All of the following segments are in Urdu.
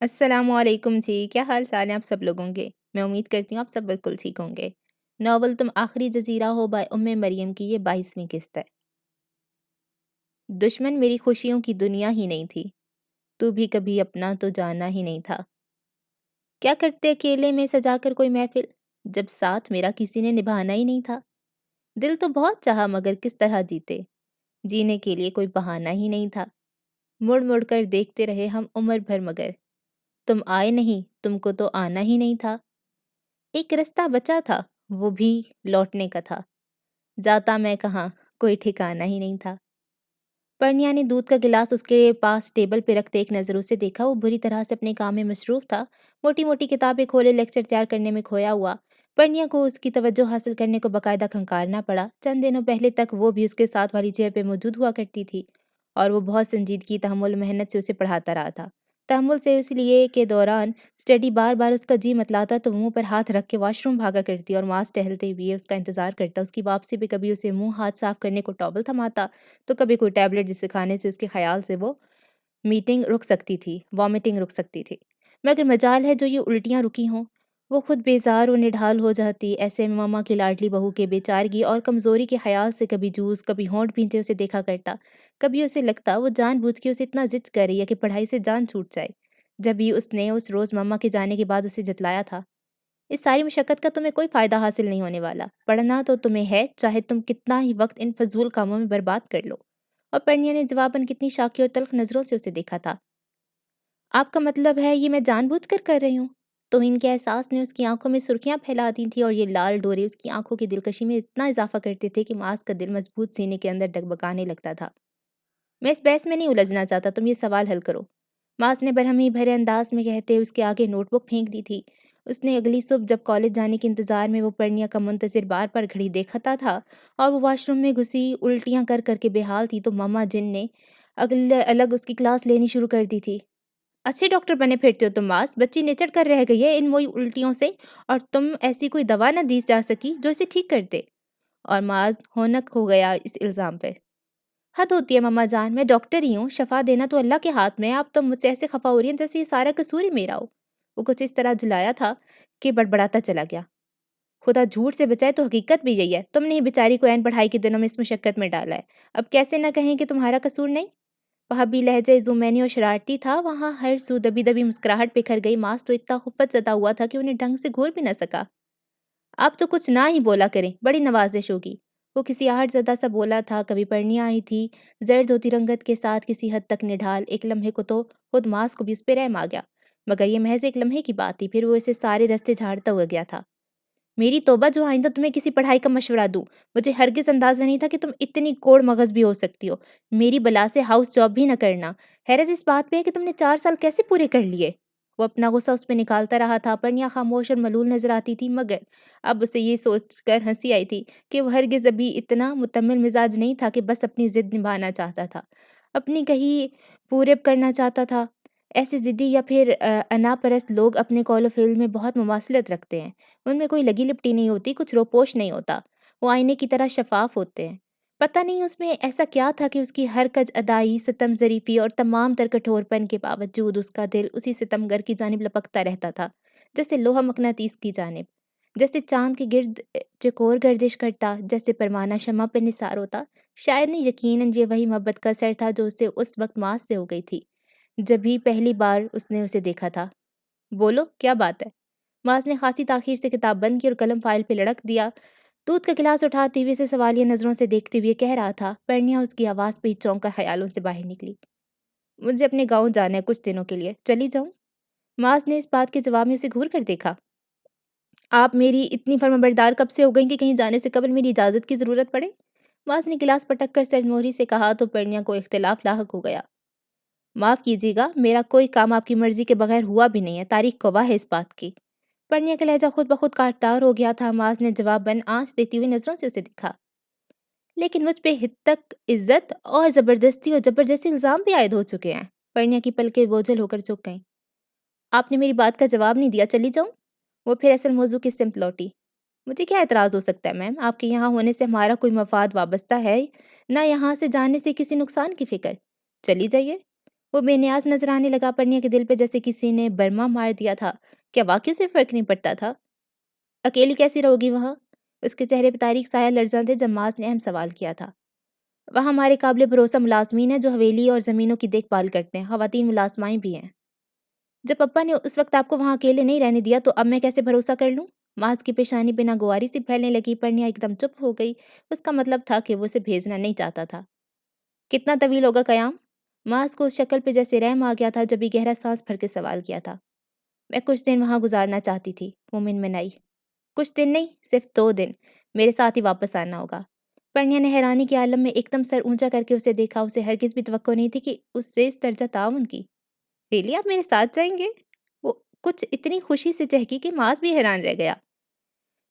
السلام علیکم جی، کیا حال چال ہیں آپ سب لوگوں کے؟ میں امید کرتی ہوں آپ سب بالکل ٹھیک ہوں گے۔ ناول تم آخری جزیرہ ہو بائی مریم کی یہ 22ویں قسط ہے۔ دشمن میری خوشیوں کی دنیا ہی نہیں تھی، تو بھی کبھی اپنا تو جانا ہی نہیں تھا۔ کیا کرتے اکیلے میں سجا کر کوئی محفل، جب ساتھ میرا کسی نے نبھانا ہی نہیں تھا۔ دل تو بہت چاہا مگر کس طرح جیتے، جینے کے لیے کوئی بہانہ ہی نہیں تھا۔ مڑ مڑ کر دیکھتے رہے ہم عمر بھر مگر تم آئے نہیں، تم کو تو آنا ہی نہیں تھا۔ ایک رستہ بچا تھا، وہ بھی لوٹنے کا تھا، جاتا میں کہاں کوئی ٹھکانہ ہی نہیں تھا۔ پرنیا نے دودھ کا گلاس اس کے پاس ٹیبل پہ رکھتے ایک نظر اسے دیکھا۔ وہ بری طرح سے اپنے کام میں مصروف تھا، موٹی موٹی کتابیں کھولے لیکچر تیار کرنے میں کھویا ہوا۔ پرنیا کو اس کی توجہ حاصل کرنے کو باقاعدہ کھنکارنا پڑا۔ چند دنوں پہلے تک وہ بھی اس کے ساتھ والی چیئر پہ موجود ہوا کرتی تھی اور وہ بہت سنجیدگی، تحمل و محنت سے اسے پڑھاتا رہا تھا۔ تحمل سے اس لیے کہ دوران اسٹڈی بار بار اس کا جی متلاتا تو منہ پر ہاتھ رکھ کے واش روم بھاگا کرتی اور ماس ٹہلتے ہوئے اس کا انتظار کرتا۔ اس کی واپسی پہ کبھی اسے منہ ہاتھ صاف کرنے کو ٹاول تھماتا تو کبھی کوئی ٹیبلٹ جسے کھانے سے اس کے خیال سے وہ وامٹنگ رک سکتی تھی۔ مگر مجال ہے جو یہ الٹیاں رکی ہوں۔ وہ خود بیزار و نڈھال ہو جاتی۔ ایسے میں ماما کی لاڈلی بہو کے بے چارگی اور کمزوری کے خیال سے کبھی جوس کبھی ہونٹ بھینچے اسے دیکھا کرتا۔ کبھی اسے لگتا وہ جان بوجھ کے اسے اتنا ضد کر رہی ہے کہ پڑھائی سے جان چھوٹ جائے۔ جب بھی اس نے اس روز ماما کے جانے کے بعد اسے جتلایا تھا، اس ساری مشقت کا تمہیں کوئی فائدہ حاصل نہیں ہونے والا، پڑھنا تو تمہیں ہے چاہے تم کتنا ہی وقت ان فضول کاموں میں برباد کر لو۔ اور پرنیا نے جواباً کتنی شاکی اور تلخ نظروں سے اسے دیکھا تھا۔ آپ کا مطلب ہے یہ میں جان بوجھ کر رہی ہوں؟ توہین کے احساس نے اس کی آنکھوں میں سرخیاں پھیلا دی تھی اور یہ لال ڈورے اس کی آنکھوں کی دلکشی میں اتنا اضافہ کرتے تھے کہ معاذ کا دل مضبوط سینے کے اندر ڈگمگانے لگتا تھا۔ میں اس بحث میں نہیں الجھنا چاہتا، تم یہ سوال حل کرو، معاذ نے برہمی بھرے انداز میں کہتے اس کے آگے نوٹ بک پھینک دی تھی۔ اس نے اگلی صبح جب کالج جانے کے انتظار میں وہ پرنیا کا منتظر بار بار گھڑی دیکھتا تھا اور وہ واش روم میں گھسی الٹیاں کر کر کے بے حال تھی تو ماما جن نے الگ اس کی کلاس لینی شروع کر دی تھی۔ اچھے ڈاکٹر بنے پھرتے ہو تم معاذ، بچی نچڑ کر رہ گئی ہے ان وہی الٹیوں سے اور تم ایسی کوئی دوا نہ دی جا سکی جو اسے ٹھیک کر دے۔ اور معاذ ہونک ہو گیا اس الزام پہ۔ حد ہوتی ہے ماما جان، میں ڈاکٹر ہی ہوں، شفا دینا تو اللہ کے ہاتھ میں ہے، آپ تو مجھ سے ایسے خفا ہو رہی ہیں جیسے یہ سارا قصور ہی میرا ہو۔ وہ کچھ اس طرح جھلایا تھا کہ بڑبڑاتا چلا گیا۔ خدا جھوٹ سے بچائے تو حقیقت بھی یہی ہے، تم نے ہی بیچاری کو عین پڑھائی کے دنوں میں اس مشقت میں ڈالا ہے، اب کیسے نہ کہیں کہ تمہارا قصور نہیں۔ وہاں بھی لہجہ زومینی اور شرارتی تھا، وہاں ہر سو دبی دبی مسکراہٹ بکھر گئی۔ ماس تو اتنا خفت زدہ ہوا تھا کہ انہیں ڈھنگ سے گھول بھی نہ سکا۔ آپ تو کچھ نہ ہی بولا کریں، بڑی نوازش ہوگی، وہ کسی آہٹ زدہ سا بولا تھا۔ کبھی پرنیا آئی تھی زرد ہوتی رنگت کے ساتھ کسی حد تک نڈھال، ایک لمحے کو تو خود ماس کو بھی اس پہ رحم آ گیا، مگر یہ محض ایک لمحے کی بات تھی، پھر وہ اسے سارے رستے جھاڑتا ہوا گیا تھا۔ میری توبہ جو آئندہ تمہیں کسی پڑھائی کا مشورہ دوں، مجھے ہرگز اندازہ نہیں تھا کہ تم اتنی کوڑ مغز بھی ہو سکتی ہو، میری بلا سے ہاؤس جاب بھی نہ کرنا۔ حیرت اس بات پہ ہے کہ تم نے 4 سال کیسے پورے کر لیے؟ وہ اپنا غصہ اس پہ نکالتا رہا تھا۔ پرنیا خاموش اور ملول نظر آتی تھی، مگر اب اسے یہ سوچ کر ہنسی آئی تھی کہ وہ ہرگز ابھی اتنا متحمل مزاج نہیں تھا کہ بس اپنی ضد نبھانا چاہتا تھا، اپنی کہیں پورے کرنا چاہتا تھا۔ ایسے ضدی یا پھر انا پرست لوگ اپنے قول و فعل میں بہت مماثلت رکھتے ہیں، ان میں کوئی لگی لپٹی نہیں ہوتی، کچھ روپوش نہیں ہوتا، وہ آئینے کی طرح شفاف ہوتے ہیں۔ پتہ نہیں اس میں ایسا کیا تھا کہ اس کی ہر کج ادائی، ستم ظریفی اور تمام تر کٹھور پن کے باوجود اس کا دل اسی ستمگر کی جانب لپکتا رہتا تھا، جیسے لوہا مقناطیس کی جانب، جیسے چاند کے گرد چکور گردش کرتا، جیسے پروانہ شمع پہ نثار ہوتا۔ شاید نہیں، یقیناً یہ وہی محبت کا اثر تھا جو اسے اس وقت ماس سے ہو گئی تھی جب ہی پہلی بار اس نے اسے دیکھا تھا۔ بولو کیا بات ہے؟ معاذ نے خاصی تاخیر سے کتاب بند کی اور قلم فائل پہ لڑک دیا۔ دودھ کا گلاس اٹھاتے ہوئے اسے سوالیہ نظروں سے دیکھتے ہوئے کہہ رہا تھا۔ پرنیا اس کی آواز پہ ہی چونک کر خیالوں سے باہر نکلی۔ مجھے اپنے گاؤں جانا ہے کچھ دنوں کے لیے، چلی جاؤں؟ معاذ نے اس بات کے جواب میں اسے گھور کر دیکھا۔ آپ میری اتنی فرمانبردار کب سے ہو گئیں کہ کہیں جانے سے قبل میری اجازت کی ضرورت پڑے؟ معاذ نے گلاس پٹک کر سرموری سے کہا تو پرنیا کو اختلاف لاحق ہو گیا۔ معاف کیجیے گا، میرا کوئی کام آپ کی مرضی کے بغیر ہوا بھی نہیں ہے، تاریخ گواہ ہے اس بات کی۔ پرنیا کا لہجہ خود بخود کاٹدار ہو گیا تھا۔ معاذ نے جواباً آنچ دیتی ہوئی نظروں سے اسے دیکھا۔ لیکن مجھ پہ حد تک عزت اور زبردستی اور جبرجستی الزام بھی عائد ہو چکے ہیں۔ پرنیا کی پلکیں بوجھل ہو کر جھک گئیں۔ آپ نے میری بات کا جواب نہیں دیا، چلی جاؤں؟ وہ پھر اصل موضوع کی سمت لوٹی۔ مجھے کیا اعتراض ہو سکتا ہے میم، آپ کے یہاں ہونے سے ہمارا کوئی مفاد وابستہ ہے، نہ یہاں سے جانے سے کسی نقصان کی فکر، چلی جائیے۔ وہ بے نیاز نظر آنے لگا، پرنیا کے دل پہ جیسے کسی نے برما مار دیا تھا۔ کیا واقعی اسے فرق نہیں پڑتا تھا؟ اکیلی کیسی رہو گی وہاں؟ اس کے چہرے پہ تاریک سایہ لرزاں تھے جب معاذ نے اہم سوال کیا تھا۔ وہاں ہمارے قابل بھروسہ ملازمین ہیں جو حویلی اور زمینوں کی دیکھ بھال کرتے ہیں، خواتین ملازمائیں بھی ہیں۔ جب پپا نے اس وقت آپ کو وہاں اکیلے نہیں رہنے دیا تو اب میں کیسے بھروسہ کر لوں؟ معاذ کی پیشانی پہ ناگواری سی پھیلنے لگی، پرنیا ایک دم چپ ہو گئی۔ اس کا مطلب تھا کہ وہ اسے بھیجنا نہیں چاہتا تھا۔ کتنا طویل ہوگا قیام؟ معاذ کو اس شکل پہ جیسے رحم آ گیا تھا جب بھی گہرا سانس بھر کے سوال کیا تھا۔ میں کچھ دن وہاں گزارنا چاہتی تھی، وہ منمنائی۔ کچھ دن نہیں، صرف 2 دن، میرے ساتھ ہی واپس آنا ہوگا۔ پرنیا نے حیرانی کے عالم میں ایک دم سر اونچا کر کے اسے دیکھا، اسے ہرگز بھی توقع نہیں تھی کہ اس سے اس درجہ تعاون کی۔ ریلی آپ میرے ساتھ جائیں گے؟ وہ کچھ اتنی خوشی سے چہکی کہ معاذ بھی حیران رہ گیا۔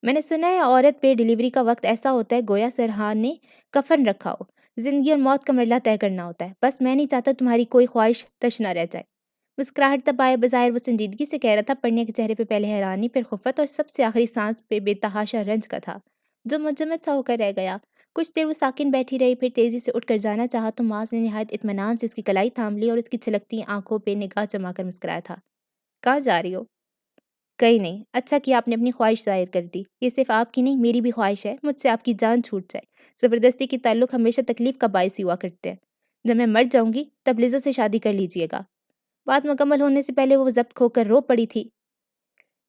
میں نے سنا ہے عورت پہ ڈلیوری کا وقت ایسا ہوتا ہے گویا سرحان نے کفن رکھا ہو، زندگی اور موت کا مرحلہ طے کرنا ہوتا ہے۔ بس میں نہیں چاہتا تمہاری کوئی خواہش تش نہ رہ جائے۔ مسکراہٹ دبائے بظاہر وہ سنجیدگی سے کہہ رہا تھا۔ پرنیا کے چہرے پہ پہلے حیرانی، پھر خفت اور سب سے آخری سانس پہ بے تحاشا رنج کا تھا جو مجمد سا ہو کر رہ گیا۔ کچھ دیر وہ ساکن بیٹھی رہی، پھر تیزی سے اٹھ کر جانا چاہا تو معاذ نے نہایت اطمینان سے اس کی کلائی تھام لی اور اس کی چھلکتی آنکھوں پہ نگاہ جما کر مسکرایا تھا۔ کہاں جا رہی ہو؟ کہیں نہیں، اچھا کیا آپ نے اپنی خواہش ظاہر کر دی۔ یہ صرف آپ کی نہیں، میری بھی خواہش ہے، مجھ سے آپ کی جان چھوٹ جائے۔ زبردستی کے تعلق ہمیشہ تکلیف کا باعث ہی ہوا کرتے ہیں۔ جب میں مر جاؤں گی تب لذت سے شادی کر لیجئے گا۔ بات مکمل ہونے سے پہلے وہ ضبط کھو کر رو پڑی تھی۔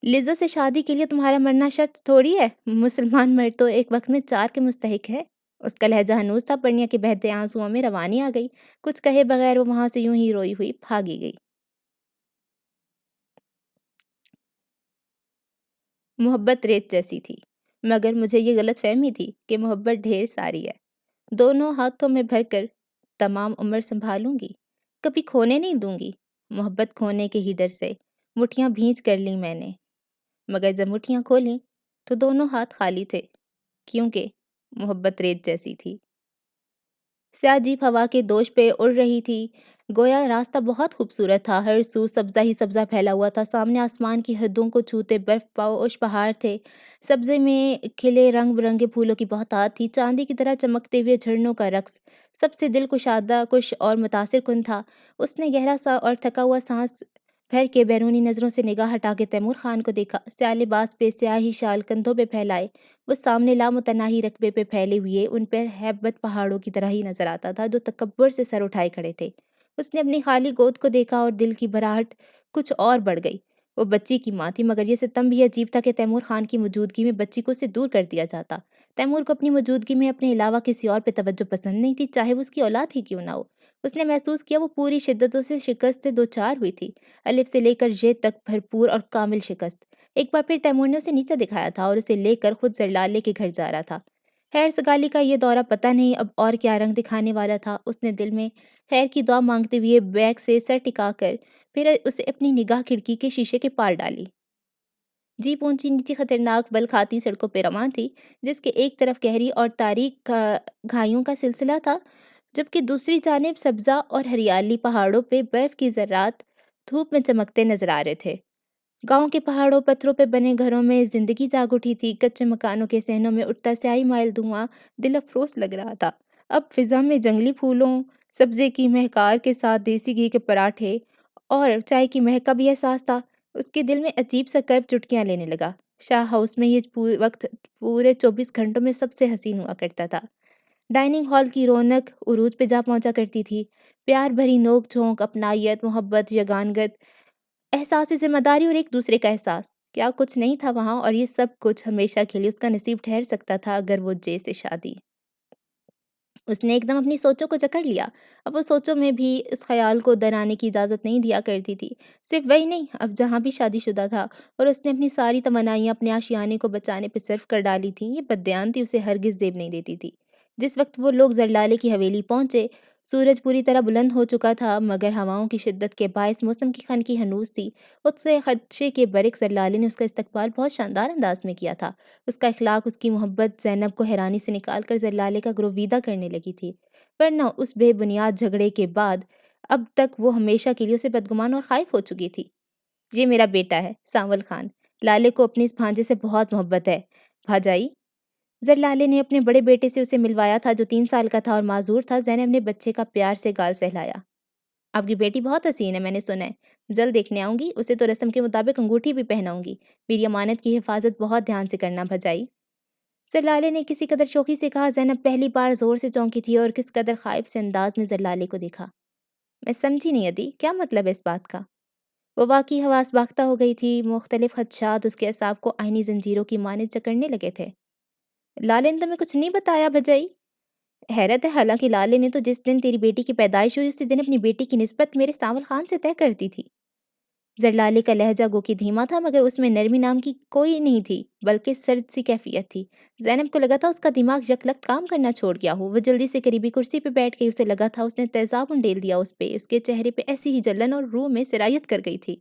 لذت سے شادی کے لیے تمہارا مرنا شرط تھوڑی ہے، مسلمان مرد تو ایک وقت میں 4 کے مستحق ہے۔ اس کا لہجہ ہنوز تھا، پرنیا کے بہتے آنسوؤں میں روانی آ گئی۔ کچھ کہے بغیر وہ وہاں سے یوں ہی روئی ہوئی بھاگی گئی۔ محبت ریت جیسی تھی، مگر مجھے یہ غلط فہمی تھی کہ محبت ڈھیر ساری ہے، دونوں ہاتھوں میں بھر کر تمام عمر سنبھالوں گی، کبھی کھونے نہیں دوں گی۔ محبت کھونے کے ہی ڈر سے مٹھیاں بھینچ کر لیں میں نے، مگر جب مٹھیاں کھولیں تو دونوں ہاتھ خالی تھے، کیونکہ محبت ریت جیسی تھی۔ سیاہ جیپ ہوا کے دوش پہ اڑ رہی تھی، گویا راستہ بہت خوبصورت تھا، ہر سو سبزہ ہی سبزہ پھیلا ہوا تھا، سامنے آسمان کی حدوں کو چھوتے برف پوش پہاڑ تھے، سبزے میں کھلے رنگ برنگے پھولوں کی بہتات تھی، چاندی کی طرح چمکتے ہوئے جھرنوں کا رقص سب سے دل کشادہ کش اور متاثر کن تھا۔ اس نے گہرا سا اور تھکا ہوا سانس بھر کے بیرونی نظروں سے نگاہ ہٹا کے تیمور خان کو دیکھا، سیاہ لباس پہ سیاہی شال کندھوں پہ پھیلائے، وہ سامنے لامتناہی رقبے پہ پھیلے ہوئے ان پر ہیبت پہاڑوں کی طرح ہی نظر آتا تھا جو تکبر سے سر اٹھائے کھڑے تھے۔ اس نے اپنی خالی گود کو دیکھا اور دل کی بھراہٹ کچھ اور بڑھ گئی۔ وہ بچی کی ماں تھی، مگر یہ ستم بھی عجیب تھا کہ تیمور خان کی موجودگی میں بچی کو اسے دور کر دیا جاتا۔ تیمور کو اپنی موجودگی میں اپنے علاوہ کسی اور پہ توجہ پسند نہیں تھی، چاہے وہ اس کی اولاد ہی کیوں نہ ہو۔ اس نے محسوس کیا وہ پوری شدتوں سے شکست سے دوچار ہوئی تھی، الف سے لے کر ژ تک بھرپور اور کامل شکست۔ ایک بار پھر تیمور نے اسے نیچے دکھایا تھا اور اسے لے کر خود زرلالے کے گھر جا رہا تھا۔ خیر سگالی کا یہ دورہ پتہ نہیں اب اور کیا رنگ دکھانے والا تھا۔ اس نے دل میں خیر کی دعا مانگتے ہوئے بیگ سے سر ٹکا کر پھر اسے اپنی نگاہ کھڑکی کے شیشے کے پار ڈالی۔ جیپ اونچی نیچی خطرناک بل کھاتی سڑکوں پہ رواں تھی، جس کے ایک طرف گہری اور تاریک گھائیوں کا سلسلہ تھا، جبکہ دوسری جانب سبزہ اور ہریالی پہاڑوں پہ برف کی ذرات دھوپ میں چمکتے نظر آ رہے تھے۔ گاؤں کے پہاڑوں پتھروں پہ بنے گھروں میں زندگی جاگ اٹھی تھی، کچے مکانوں کے صحنوں میں اٹھتا سیاہی مائل دھواں دل افروز لگ رہا تھا۔ اب فضا میں جنگلی پھولوں، سبزے کی مہکار کے ساتھ دیسی گھی کے پراٹھے اور چائے کی مہک کا بھی احساس تھا۔ اس کے دل میں عجیب سا کرب چٹکیاں لینے لگا۔ شاہ ہاؤس میں یہ وقت پورے 24 گھنٹوں میں سب سے حسین ہوا کرتا تھا۔ ڈائننگ ہال کی رونق عروج پہ جا پہنچا کرتی تھی، پیار بھری نوک جھونک، اپنائیت، محبت، یگانگت، احساس ذمہ داری اور ایک دوسرے کا احساس، کیا کچھ نہیں تھا وہاں؟ اور یہ سب کچھ ہمیشہ کے لیے اس کا نصیب ٹھہر سکتا تھا اگر وہ جے سے شادی۔ اس نے ایک دم اپنی سوچوں کو جکڑ لیا۔ اب وہ سوچوں میں بھی اس خیال کو درانے کی اجازت نہیں دیا کرتی تھی۔ صرف وہی نہیں، اب جہاں بھی شادی شدہ تھا اور اس نے اپنی ساری توانائیاں اپنے آشیانے کو بچانے پہ صرف کر ڈالی تھیں، یہ بددیانتی اسے ہرگز زیب نہیں دیتی تھی۔ جس وقت وہ لوگ زرلالے کی حویلی پہنچے، سورج پوری طرح بلند ہو چکا تھا، مگر ہواؤں کی شدت کے باعث موسم کی خنکی ہنوز تھی۔ اس سے خدشے کے برعکس زرلالے نے اس کا استقبال بہت شاندار انداز میں کیا تھا۔ اس کا اخلاق، اس کی محبت زینب کو حیرانی سے نکال کر زرلالے کا گرویدہ کرنے لگی تھی، ورنہ اس بے بنیاد جھگڑے کے بعد اب تک وہ ہمیشہ کے لیے اسے بدگمان اور خائف ہو چکی تھی۔ یہ میرا بیٹا ہے، سانول خان، لالے کو اپنے اس بھانجے سے بہت محبت ہے بھاجائی۔ زرلالے نے اپنے بڑے بیٹے سے اسے ملوایا تھا جو 3 سال کا تھا اور معذور تھا۔ زینب نے بچے کا پیار سے گال سہلایا۔ آپ کی بیٹی بہت حسین ہے، میں نے سنا ہے، جلد دیکھنے آؤں گی، اسے تو رسم کے مطابق انگوٹھی بھی پہناؤں گی، میری امانت کی حفاظت بہت دھیان سے کرنا بھجائی۔ زرلالے نے کسی قدر شوخی سے کہا۔ زینب پہلی بار زور سے چونکی تھی اور کس قدر خائف سے انداز میں زرلالے کو دیکھا۔ میں سمجھی نہیں ادی، کیا مطلب ہے اس بات کا؟ وہ واقعی حواس باختہ ہو گئی تھی، مختلف خدشات اس کے اعصاب کو آئنی زنجیروں کی مانند جکڑنے لگے تھے۔ لالے نے تمہیں کچھ نہیں بتایا بھجائی؟ حیرت ہے، حالانکہ لالے نے تو جس دن تیری بیٹی کی پیدائش ہوئی اسی دن اپنی بیٹی کی نسبت میرے سانول خان سے طے کر دی تھی۔ زرلالے کا لہجہ گو کہ دھیما تھا مگر اس میں نرمی نام کی کوئی نہیں تھی، بلکہ سرد سی کیفیت تھی۔ زینب کو لگا تھا اس کا دماغ یکلخت کام کرنا چھوڑ گیا ہو۔ وہ جلدی سے قریبی کرسی پہ بیٹھ گئی، اسے لگا تھا اس نے تیزاب ڈیل دیا اس پہ، اس کے چہرے پہ ایسی ہی جلن اور روح میں سرایت کر گئی تھی۔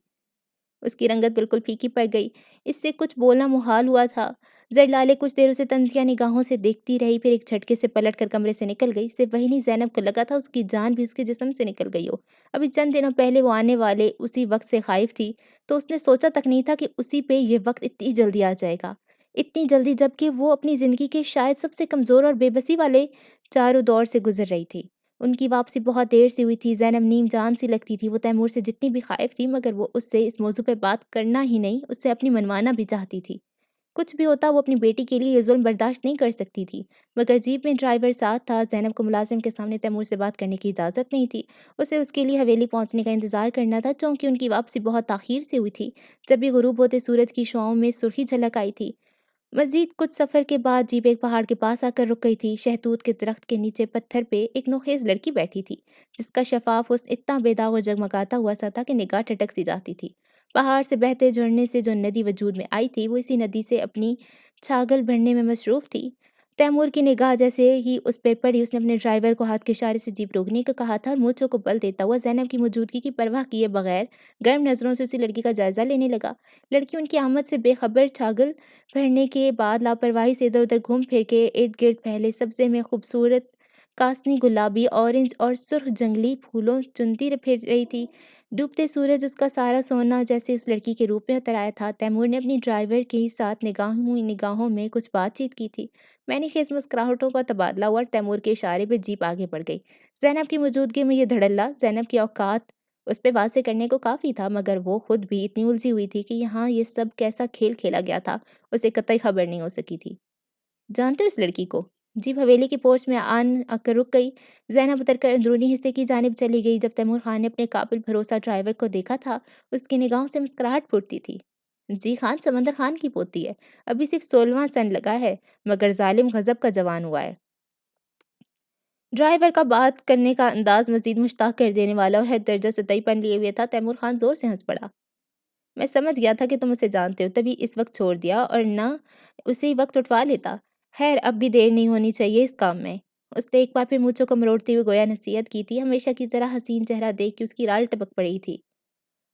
اس کی رنگت بالکل پھیکی پڑ گئی، اس سے کچھ بولنا محال ہوا تھا۔ زرلالے کچھ دیر اسے طنزیہ نگاہوں سے دیکھتی رہی، پھر ایک جھٹکے سے پلٹ کر کمرے سے نکل گئی۔ صرف وہی نہیں، زینب کو لگا تھا اس کی جان بھی اس کے جسم سے نکل گئی ہو۔ ابھی چند دنوں پہلے وہ آنے والے اسی وقت سے خائف تھی، تو اس نے سوچا تک نہیں تھا کہ اسی پہ یہ وقت اتنی جلدی آ جائے گا، اتنی جلدی جبکہ وہ اپنی زندگی کے شاید سب سے کمزور اور بے بسی والے چاروں دور سے گزر رہی تھی۔ ان کی واپسی بہت دیر سے ہوئی تھی۔ زینب نیم جان سی لگتی تھی، وہ تیمور سے جتنی بھی خائف تھی مگر وہ اس سے اس موضوع پہ بات کرنا ہی نہیں، اس سے اپنی منوانا بھی چاہتی تھی۔ کچھ بھی ہوتا وہ اپنی بیٹی کے لیے یہ ظلم برداشت نہیں کر سکتی تھی، مگر جیپ میں ڈرائیور ساتھ تھا، زینب کو ملازم کے سامنے تیمور سے بات کرنے کی اجازت نہیں تھی، اسے اس کے لیے حویلی پہنچنے کا انتظار کرنا تھا، چونکہ ان کی واپسی بہت تاخیر سے ہوئی تھی۔ جب بھی غروب ہوتے سورج کی شعاؤں میں سرخی جھلک آئی تھی۔ مزید کچھ سفر کے بعد جیپ ایک پہاڑ کے پاس آ کر رک گئی تھی۔ شہتوت کے درخت کے نیچے پتھر پہ ایک نوخیز لڑکی بیٹھی تھی، جس کا شفاف حسن اتنا بے داغ اور جگمگاتا ہوا سا تھا کہ نگاہ ٹھٹک سی جاتی تھی۔ پہاڑ سے بہتے جھرنے سے جو ندی وجود میں آئی تھی، وہ اسی ندی سے اپنی چھاگل بھرنے میں مصروف تھی۔ تیمور کی نگاہ جیسے ہی اس پر پڑی، اس نے اپنے ڈرائیور کو ہاتھ کے اشارے سے جیپ روکنے کو کہا تھا اور مورچوں کو بل دیتا ہوا زینب کی موجودگی کی پرواہ کیے بغیر گرم نظروں سے اسی لڑکی کا جائزہ لینے لگا۔ لڑکی ان کی آمد سے بے خبر چھاگل بھرنے کے بعد لاپرواہی سے ادھر ادھر گھوم پھر کے ارد گرد پھیلے سبزے میں خوبصورت کاسنی گلابی، اورنج اور سرخ جنگلی پھولوں چنتی پھر رہی تھی۔ ڈوبتے سورج اس کا سارا سونا جیسے اس لڑکی کے روپ میں اتر آیا تھا۔ تیمور نے اپنی ڈرائیور کے ساتھ نگاہوں میں کچھ بات چیت کی تھی۔ میں نے خیز مسکراہٹوں کا تبادلہ ہوا اور تیمور کے اشارے پہ جیپ آگے بڑھ گئی۔ زینب کی موجودگی میں یہ دھڑلہ زینب کی اوقات اس پہ واضح کرنے کو کافی تھا، مگر وہ خود بھی اتنی الجھی ہوئی تھی کہ یہاں یہ سب کیسا کھیل کھیلا گیا تھا، اسے قطعی خبر نہیں ہو سکی تھی۔ جانتے ہو اس لڑکی کو؟ جیپ حویلی کے پورچ میں آ کر رک گئی۔ زینب اتر کر اندرونی حصے کی جانب چلی گئی۔ جب تیمور خان نے اپنے قابل بھروسہ ڈرائیور کو دیکھا تھا، اس کی نگاہوں سے مسکراہٹ پھوٹتی تھی۔ جی خان سمندر خان کی پوتی ہے، ابھی صرف 16واں سن لگا ہے، مگر ظالم غضب کا جوان ہوا ہے۔ ڈرائیور کا بات کرنے کا انداز مزید مشتاق کر دینے والا اور حد درجہ سطحی پن لیے ہوئے تھا۔ تیمور خان زور سے ہنس پڑا۔ میں سمجھ گیا تھا کہ تم اسے جانتے ہو، تبھی اس وقت چھوڑ دیا اور نہ اسی وقت اٹھوا لیتا۔ خیر اب بھی دیر نہیں ہونی چاہیے اس کام میں۔ اس نے ایک بار پھر مونچھوں کو مروڑتے ہوئے گویا نصیحت کی تھی۔ ہمیشہ کی طرح حسین چہرہ دیکھ کے اس کی رال ٹپک پڑی تھی۔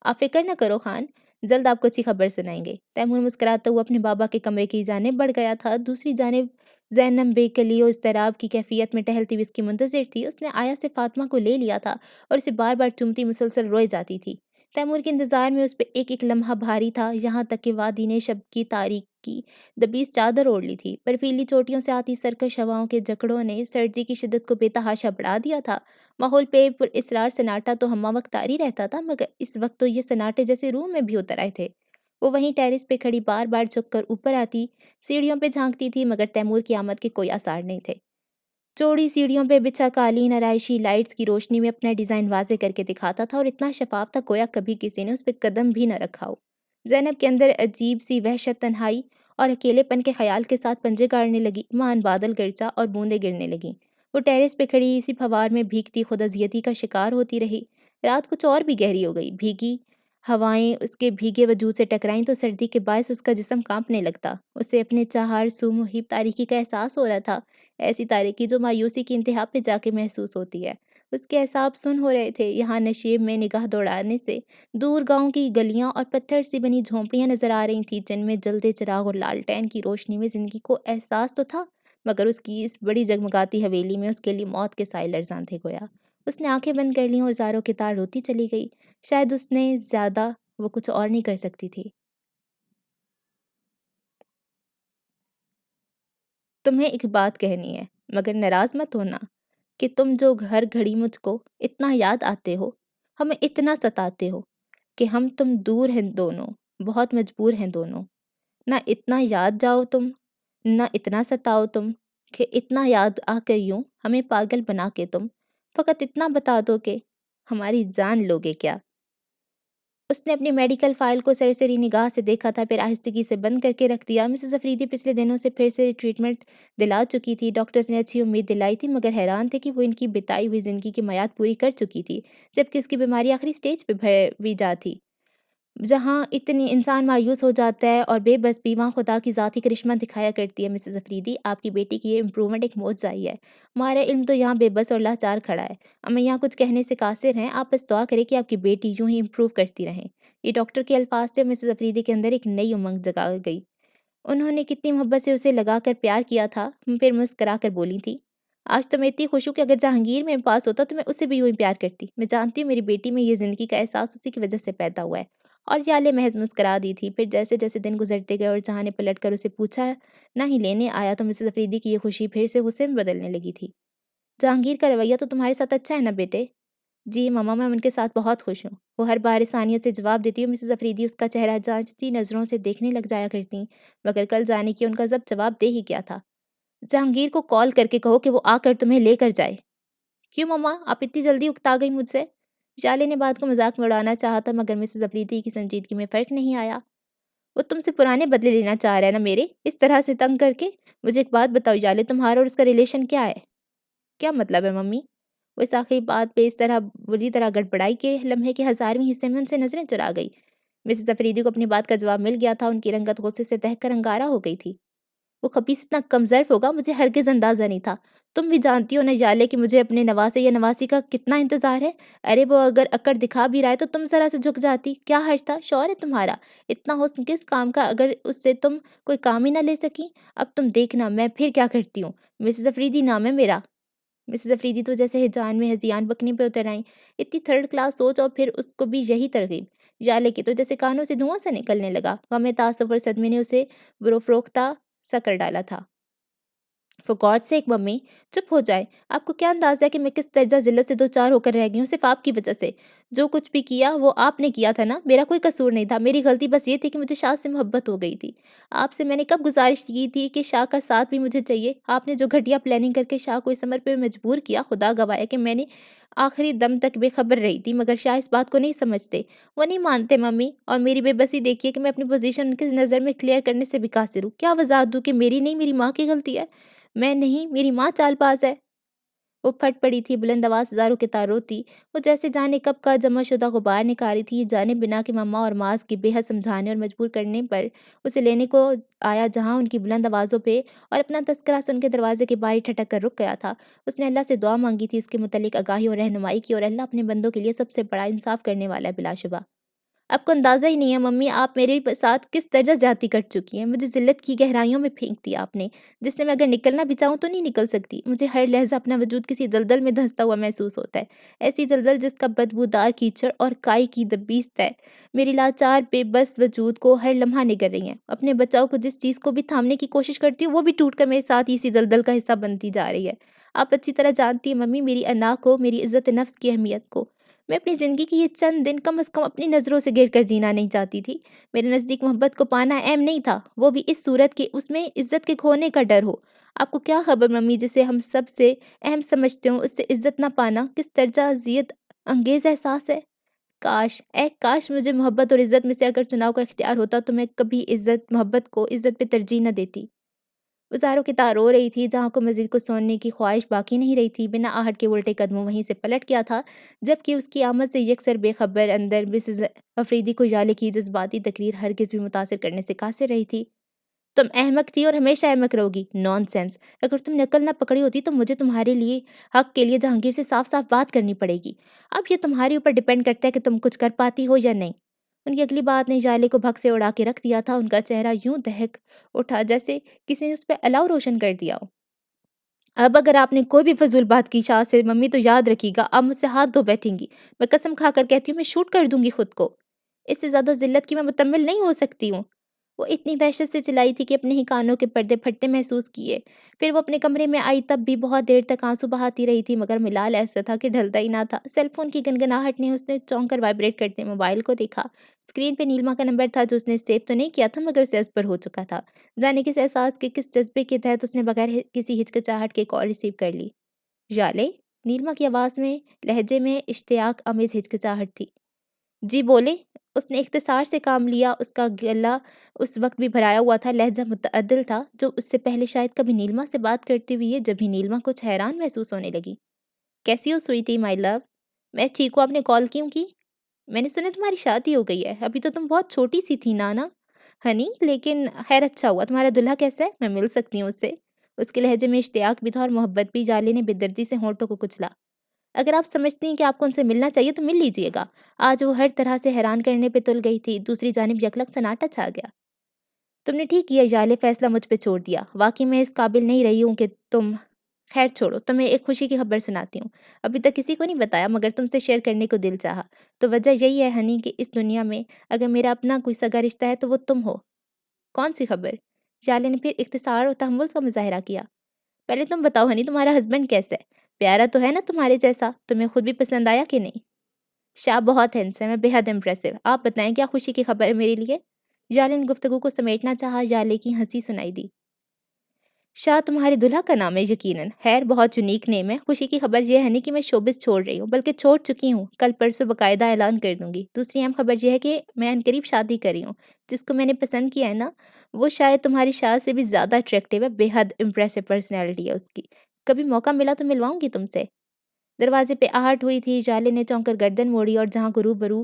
آپ فکر نہ کرو خان، جلد آپ کو اچھی خبر سنائیں گے۔ تیمور مسکراتا ہوا اپنے بابا کے کمرے کی جانب بڑھ گیا تھا۔ دوسری جانب زینب بے کلی و اضطراب کی کیفیت میں ٹہلتی ہوئی اس کی منتظر تھی۔ اس نے آیا سے فاطمہ کو لے لیا تھا اور اسے بار بار چومتی مسلسل روئے جاتی تھی۔ تیمور کے انتظار میں اس پہ ایک ایک لمحہ بھاری تھا، یہاں تک کہ وادی نے شب کی تاریک کی دبیس چادر اوڑھ لی تھی۔ برفیلی چوٹیوں سے آتی سرکش ہواؤں کے جھکڑوں نے سردی کی شدت کو بے تحاشا بڑھا دیا تھا۔ ماحول پہ پر اسرار سناٹا تو ہمہ وقت طاری رہتا تھا، مگر اس وقت تو یہ سناٹے جیسے روح میں بھی اتر آئے تھے۔ وہ وہیں ٹیرس پہ کھڑی بار بار جھک کر اوپر آتی، سیڑھیوں پہ جھانکتی تھی، مگر تیمور کی آمد کے کوئی آثار نہیں تھے۔ چوڑی سیڑھیوں پہ بچھا قالین آرائشی لائٹس کی روشنی میں اپنا ڈیزائن واضح کر کے دکھاتا تھا اور اتنا شفاف تھا گویا کبھی کسی نے اس پہ قدم بھی نہ رکھا ہو۔ زینب کے اندر عجیب سی وحشت، تنہائی اور اکیلے پن کے خیال کے ساتھ پنجے گاڑنے لگی۔ مان بادل گرجا اور بوندیں گرنے لگیں۔ وہ ٹیرس پہ کھڑی اسی پھوار میں بھیگتی خود اذیتی کا شکار ہوتی رہی۔ رات کچھ اور بھی گہری ہو گئی۔ بھیگی ہوائیں اس کے بھیگے وجود سے ٹکرائیں تو سردی کے باعث اس کا جسم کانپنے لگتا۔ اسے اپنے چہار سو محیط تاریکی کا احساس ہو رہا تھا، ایسی تاریکی جو مایوسی کی انتہا پہ جا کے محسوس ہوتی ہے۔ اس کے اعصاب سن ہو رہے تھے۔ یہاں نشیب میں نگاہ دوڑانے سے دور گاؤں کی گلیاں اور پتھر سی بنی جھونپڑیاں نظر آ رہی تھیں، جن میں جلتے چراغ اور لالٹین کی روشنی میں زندگی کو احساس تو تھا، مگر اس کی اس بڑی جگمگاتی حویلی میں اس کے لیے موت کے سائے لرزاں تھے گویا۔ اس نے آنکھیں بند کر لیں اور زاروں کے تار روتی چلی گئی۔ شاید اس نے زیادہ وہ کچھ اور نہیں کر سکتی تھی۔ تمہیں ایک بات کہنی ہے، مگر ناراض مت ہونا کہ تم جو ہر گھڑی مجھ کو اتنا یاد آتے ہو، ہمیں اتنا ستاتے ہو کہ ہم تم دور ہیں دونوں، بہت مجبور ہیں دونوں۔ نہ اتنا یاد جاؤ تم، نہ اتنا ستاؤ تم کہ اتنا یاد آ کر یوں ہمیں پاگل بنا کے تم فقط اتنا بتا دو کہ ہماری جان لوگے کیا۔ اس نے اپنی میڈیکل فائل کو سرسری نگاہ سے دیکھا تھا، پھر آہستگی سے بند کر کے رکھ دیا۔ مسز افریدی پچھلے دنوں سے پھر سے ٹریٹمنٹ دلا چکی تھی۔ ڈاکٹرز نے اچھی امید دلائی تھی، مگر حیران تھے کہ وہ ان کی بتائی ہوئی زندگی کی میعاد پوری کر چکی تھی، جبکہ اس کی بیماری آخری سٹیج پہ بھی جا تھی۔ جہاں اتنی انسان مایوس ہو جاتا ہے اور بے بس بھی، وہاں خدا کی ذاتی کرشمہ دکھایا کرتی ہے۔ مسز افریدی، آپ کی بیٹی کی یہ امپرومنٹ ایک معجزہ ہی ہے۔ ہمارا علم تو یہاں بے بس اور لاچار کھڑا ہے۔ ہمیں یہاں کچھ کہنے سے قاصر ہیں، آپ بس دعا کریں کہ آپ کی بیٹی یوں ہی امپروو کرتی رہیں۔ یہ ڈاکٹر کے الفاظ تھے اور مسز افریدی کے اندر ایک نئی امنگ جگا گئی۔ انہوں نے کتنی محبت سے اسے لگا کر پیار کیا تھا، پھر مسکرا کر بولی تھی، آج تو میں اتنی خوش ہوں کہ اگر جہانگیر میں پاس ہوتا تو میں اسے بھی یوں ہی پیار کرتی۔ میں جانتی ہوں میری بیٹی میں یہ زندگی کا احساس اسی کی وجہ سے پیدا ہوا ہے۔ اور یالے محض مسکرا دی تھی۔ پھر جیسے جیسے دن گزرتے گئے اور جہاں نے پلٹ کر اسے پوچھا نہ ہی لینے آیا، تو مسز افریدی کی یہ خوشی پھر سے غصے میں بدلنے لگی تھی۔ جہانگیر کا رویہ تو تمہارے ساتھ اچھا ہے نا بیٹے؟ جی ماما، میں ان کے ساتھ بہت خوش ہوں، وہ ہر بار انسانیت سے جواب دیتی ہوں۔ مسز افریدی اس کا چہرہ جانچتی نظروں سے دیکھنے لگ جایا کرتی، مگر کل جانے کی ان کا ضبط جواب دے ہی کیا تھا۔ جہانگیر کو کال کر کے کہو کہ وہ آ کر تمہیں لے کر جائے۔ کیوں مما، آپ اتنی جلدی اکتا گئی مجھ سے؟ شالے نے بات کو مذاق میں اڑانا چاہا تھا، مگر مسز افریدی کی سنجیدگی میں فرق نہیں آیا۔ وہ تم سے پرانے بدلے لینا چاہ رہا ہے نا میرے، اس طرح سے تنگ کر کے۔ مجھے ایک بات بتاؤ یالے، تمہارا اور اس کا ریلیشن کیا ہے؟ کیا مطلب ہے ممی؟ وہ اس آخری بات پہ اس طرح بری طرح گڑبڑائی کہ لمحے کے 1000ویں حصے میں ان سے نظریں چرا گئی۔ مسز افریدی کو اپنی بات کا جواب مل گیا تھا، ان کی رنگت غصے سے دہک کر انگارہ ہو گئی تھی۔ وہ خبیث اتنا کمظرف ہوگا، مجھے ہرگز اندازہ نہیں تھا۔ تم بھی جانتی ہو نا یالے کہ مجھے اپنے نواسے یا نواسی کا کتنا انتظار ہے۔ ارے وہ اگر اکڑ دکھا بھی رہا ہے تو تم ذرا سے جھک جاتی، کیا حرج تھا؟ شوہر ہے تمہارا، اتنا حسن کس کام کا اگر اس سے تم کوئی کام ہی نہ لے سکی؟ اب تم دیکھنا میں پھر کیا کرتی ہوں۔ مسز افریدی نام ہے میرا۔ مسز افریدی تو جیسے ہجان میں ہذیان بکنے پہ اتر آئیں، اتنی تھرڈ کلاس سوچ اور پھر اس کو بھی یہی ترغیب۔ یالے کے تو جیسے کانوں سے دھواں سا نکلنے لگا، غم تعصب اور صدمے نے اسے بروفروختہ سا کر ڈالا تھا۔ فور گاڈ سیک ممی، چپ ہو جائیں۔ آپ کو کیا اندازہ ہے کہ میں کس درجہ ذلت سے دوچار ہو کر رہ گئی ہوں صرف آپ کی وجہ سے؟ جو کچھ بھی کیا وہ آپ نے کیا تھا نا، میرا کوئی قصور نہیں تھا۔ میری غلطی بس یہ تھی کہ مجھے شاہ سے محبت ہو گئی تھی۔ آپ سے میں نے کب گزارش کی تھی کہ شاہ کا ساتھ بھی مجھے چاہیے؟ آپ نے جو گھٹیا پلاننگ کر کے شاہ کو اس عمل پہ مجبور کیا، خدا گواہ ہے کہ میں نے آخری دم تک بے خبر رہی تھی، مگر شاہ اس بات کو نہیں سمجھتے، وہ نہیں مانتے ممی۔ اور میری بے بسی دیکھیے کہ میں اپنی پوزیشن ان کی نظر میں کلیئر کرنے سے بھی قاصر ہوں۔ کیا وضاحت دوں کہ میری نہیں، میری ماں کی غلطی ہے؟ میں نہیں، میری ماں چال باز ہے۔ وہ پھٹ پڑی تھی، بلند آواز ہزاروں کے تار روتی۔ وہ جیسے جانے کب کا جمع شدہ غبار نکاری تھی، جانے بنا کہ مما اور ماس کی بے حد سمجھانے اور مجبور کرنے پر اسے لینے کو آیا، جہاں ان کی بلند آوازوں پہ اور اپنا تذکرہ سن کے دروازے کے باہر ٹھٹک کر رک گیا تھا۔ اس نے اللہ سے دعا مانگی تھی، اس کے متعلق آگاہی اور رہنمائی کی، اور اللہ اپنے بندوں کے لیے سب سے بڑا انصاف کرنے والا ہے بلا شبہ۔ آپ کو اندازہ ہی نہیں ہے ممی، آپ میرے ساتھ کس درجہ زیادتی کر چکی ہیں۔ مجھے ذلت کی گہرائیوں میں پھینک دیا آپ نے، جس سے میں اگر نکلنا بھی چاہوں تو نہیں نکل سکتی۔ مجھے ہر لحظہ اپنا وجود کسی دلدل میں دھنستا ہوا محسوس ہوتا ہے، ایسی دلدل جس کا بدبودار کیچڑ اور کائی کی دبیست ہے میری لاچار بے بس وجود کو ہر لمحہ نگر رہی ہیں۔ اپنے بچاؤ کو جس چیز کو بھی تھامنے کی کوشش کرتی ہوں، وہ بھی ٹوٹ کر میرے ساتھ اسی دلدل کا حصہ بنتی جا رہی ہے۔ آپ اچھی طرح جانتی ہیں ممی میری انا کو، میری عزت نفس کی اہمیت کو۔ میں اپنی زندگی کی یہ چند دن کم از کم اپنی نظروں سے گر کر جینا نہیں چاہتی تھی۔ میرے نزدیک محبت کو پانا اہم نہیں تھا، وہ بھی اس صورت کہ اس میں عزت کے کھونے کا ڈر ہو۔ آپ کو کیا خبر ممی، جسے ہم سب سے اہم سمجھتے ہوں اس سے عزت نہ پانا کس درجہ اذیت انگیز احساس ہے۔ کاش، اے کاش مجھے محبت اور عزت میں سے اگر چناؤ کا اختیار ہوتا تو میں کبھی محبت کو عزت پہ ترجیح نہ دیتی۔ وزاروں کی تار رو رہی تھی، جہاں کو مزید کچھ سننے کی خواہش باقی نہیں رہی تھی۔ بنا آہٹ کے الٹے قدموں وہیں سے پلٹ گیا تھا، جبکہ اس کی آمد سے یکسر بے خبر اندر مسز افریدی کو یالے کی جذباتی تقریر ہرگز بھی متاثر کرنے سے قاصر رہی تھی۔ تم احمق تھی اور ہمیشہ احمق رہو گی، نان سینس۔ اگر تم نے عقل نہ پکڑی ہوتی تو مجھے تمہارے لیے حق کے لیے جہانگیر سے صاف صاف بات کرنی پڑے گی۔ اب یہ تمہارے اوپر ڈیپینڈ کرتا ہے کہ تم کچھ کر پاتی ہو یا نہیں۔ ان کی اگلی بات نے جالے کو بھگ سے اڑا کے رکھ دیا تھا، ان کا چہرہ یوں دہک اٹھا جیسے کسی نے اس پہ الاؤ روشن کر دیا ہو۔ اب اگر آپ نے کوئی بھی فضول بات کی شاہ سے ممی تو یاد رکھیے گا آپ مجھ سے ہاتھ دھو بیٹھیں گی۔ میں قسم کھا کر کہتی ہوں میں شوٹ کر دوں گی خود کو۔ اس سے زیادہ ذلت کی میں متحمل نہیں ہو سکتی ہوں۔ وہ اتنی وحشت سے چلائی تھی کہ اپنے ہی کانوں کے پردے پھٹتے محسوس کیے۔ پھر وہ اپنے کمرے میں آئی تب بھی بہت دیر تک آنسو بہاتی رہی تھی مگر ملال ایسا تھا کہ ڈھلتا ہی نہ تھا۔ سیل فون کی گنگناہٹ نے اس نے چونک کر وائبریٹ کرتے موبائل کو دیکھا۔ اسکرین پہ نیلما کا نمبر تھا جو اس نے سیو تو نہیں کیا تھا مگر اسے ازبر ہو چکا تھا۔ جانے کس احساس کے کس جذبے کے تحت اس نے بغیر کسی ہچکچاہٹ کے کال ریسیو کر لی۔ ژالے؟ نیلما کی آواز میں لہجے میں اشتیاق آمیز ہچکچاہٹ تھی۔ جی بولے؟ اس نے اختصار سے کام لیا۔ اس کا گلا اس وقت بھی بھرایا ہوا تھا، لہجہ متعدل تھا جو اس سے پہلے شاید کبھی نیلما سے بات کرتی ہوئی ہے۔ جب ہی نیلما کچھ حیران محسوس ہونے لگی۔ کیسی ہو سویٹی مائی لو؟ میں ٹھیک ہوں، آپ نے کال کیوں کی؟ میں نے سنا تمہاری شادی ہو گئی ہے، ابھی تو تم بہت چھوٹی سی تھی نانا ہنی، لیکن خیر اچھا ہوا۔ تمہارا دلہا کیسا ہے؟ میں مل سکتی ہوں اس سے؟ اس کے لہجے میں اشتیاق بھی تھا اور محبت بھی۔ جالے نے بے دردی سے ہونٹوں کو کچلا۔ اگر آپ سمجھتی ہیں کہ آپ کو ان سے ملنا چاہیے تو مل لیجئے گا۔ آج وہ ہر طرح سے حیران کرنے پہ تل گئی تھی۔ دوسری جانب یکلک سناٹا چھا گیا۔ تم نے ٹھیک کیا ژالے، فیصلہ مجھ پہ چھوڑ دیا۔ واقعی میں اس قابل نہیں رہی ہوں کہ تم خیر چھوڑو، تمہیں ایک خوشی کی خبر سناتی ہوں۔ ابھی تک کسی کو نہیں بتایا مگر تم سے شیئر کرنے کو دل چاہا۔ تو وجہ یہی ہے ہنی کہ اس دنیا میں اگر میرا اپنا کوئی سگا رشتہ ہے تو وہ تم ہو۔ کون سی خبر؟ ژالے نے پھر اختصار اور تحمل کا مظاہرہ کیا۔ پہلے تم بتاؤ ہنی، تمہارا ہسبینڈ کیسا ہے؟ پیارا تو ہے نا تمہارے جیسا؟ تمہیں خود بھی پسند آیا کہ نہیں؟ شاہ بہت ہینڈسم ہے، بے حد امپریسو۔ آپ بتائیں کیا خوشی کی خبر ہے میرے لیے؟ ژالے نے گفتگو کو سمیٹنا چاہا۔ ژالے کی ہنسی سنائی دی۔ شاہ تمہارے دلہا کا نام ہے یقیناً؟ خیر بہت یونیک نیم ہے۔ خوشی کی خبر یہ ہے نہیں کہ میں شوبز چھوڑ رہی ہوں، بلکہ چھوڑ چکی ہوں، کل پرسوں باقاعدہ اعلان کر دوں گی۔ دوسری اہم خبر یہ ہے کہ میں عنقریب شادی کر رہی ہوں۔ جس کو میں نے پسند کیا ہے نا، وہ شاید تمہاری شاہ سے بھی زیادہ اٹریکٹیو ہے، بے حد امپریسو پرسنالٹی ہے اس کی۔ کبھی موقع ملا تو ملواؤں گی تم سے۔ دروازے پہ آہٹ ہوئی تھی۔ ژالے نے چونک کر گردن موڑی اور جہاں کو روبرو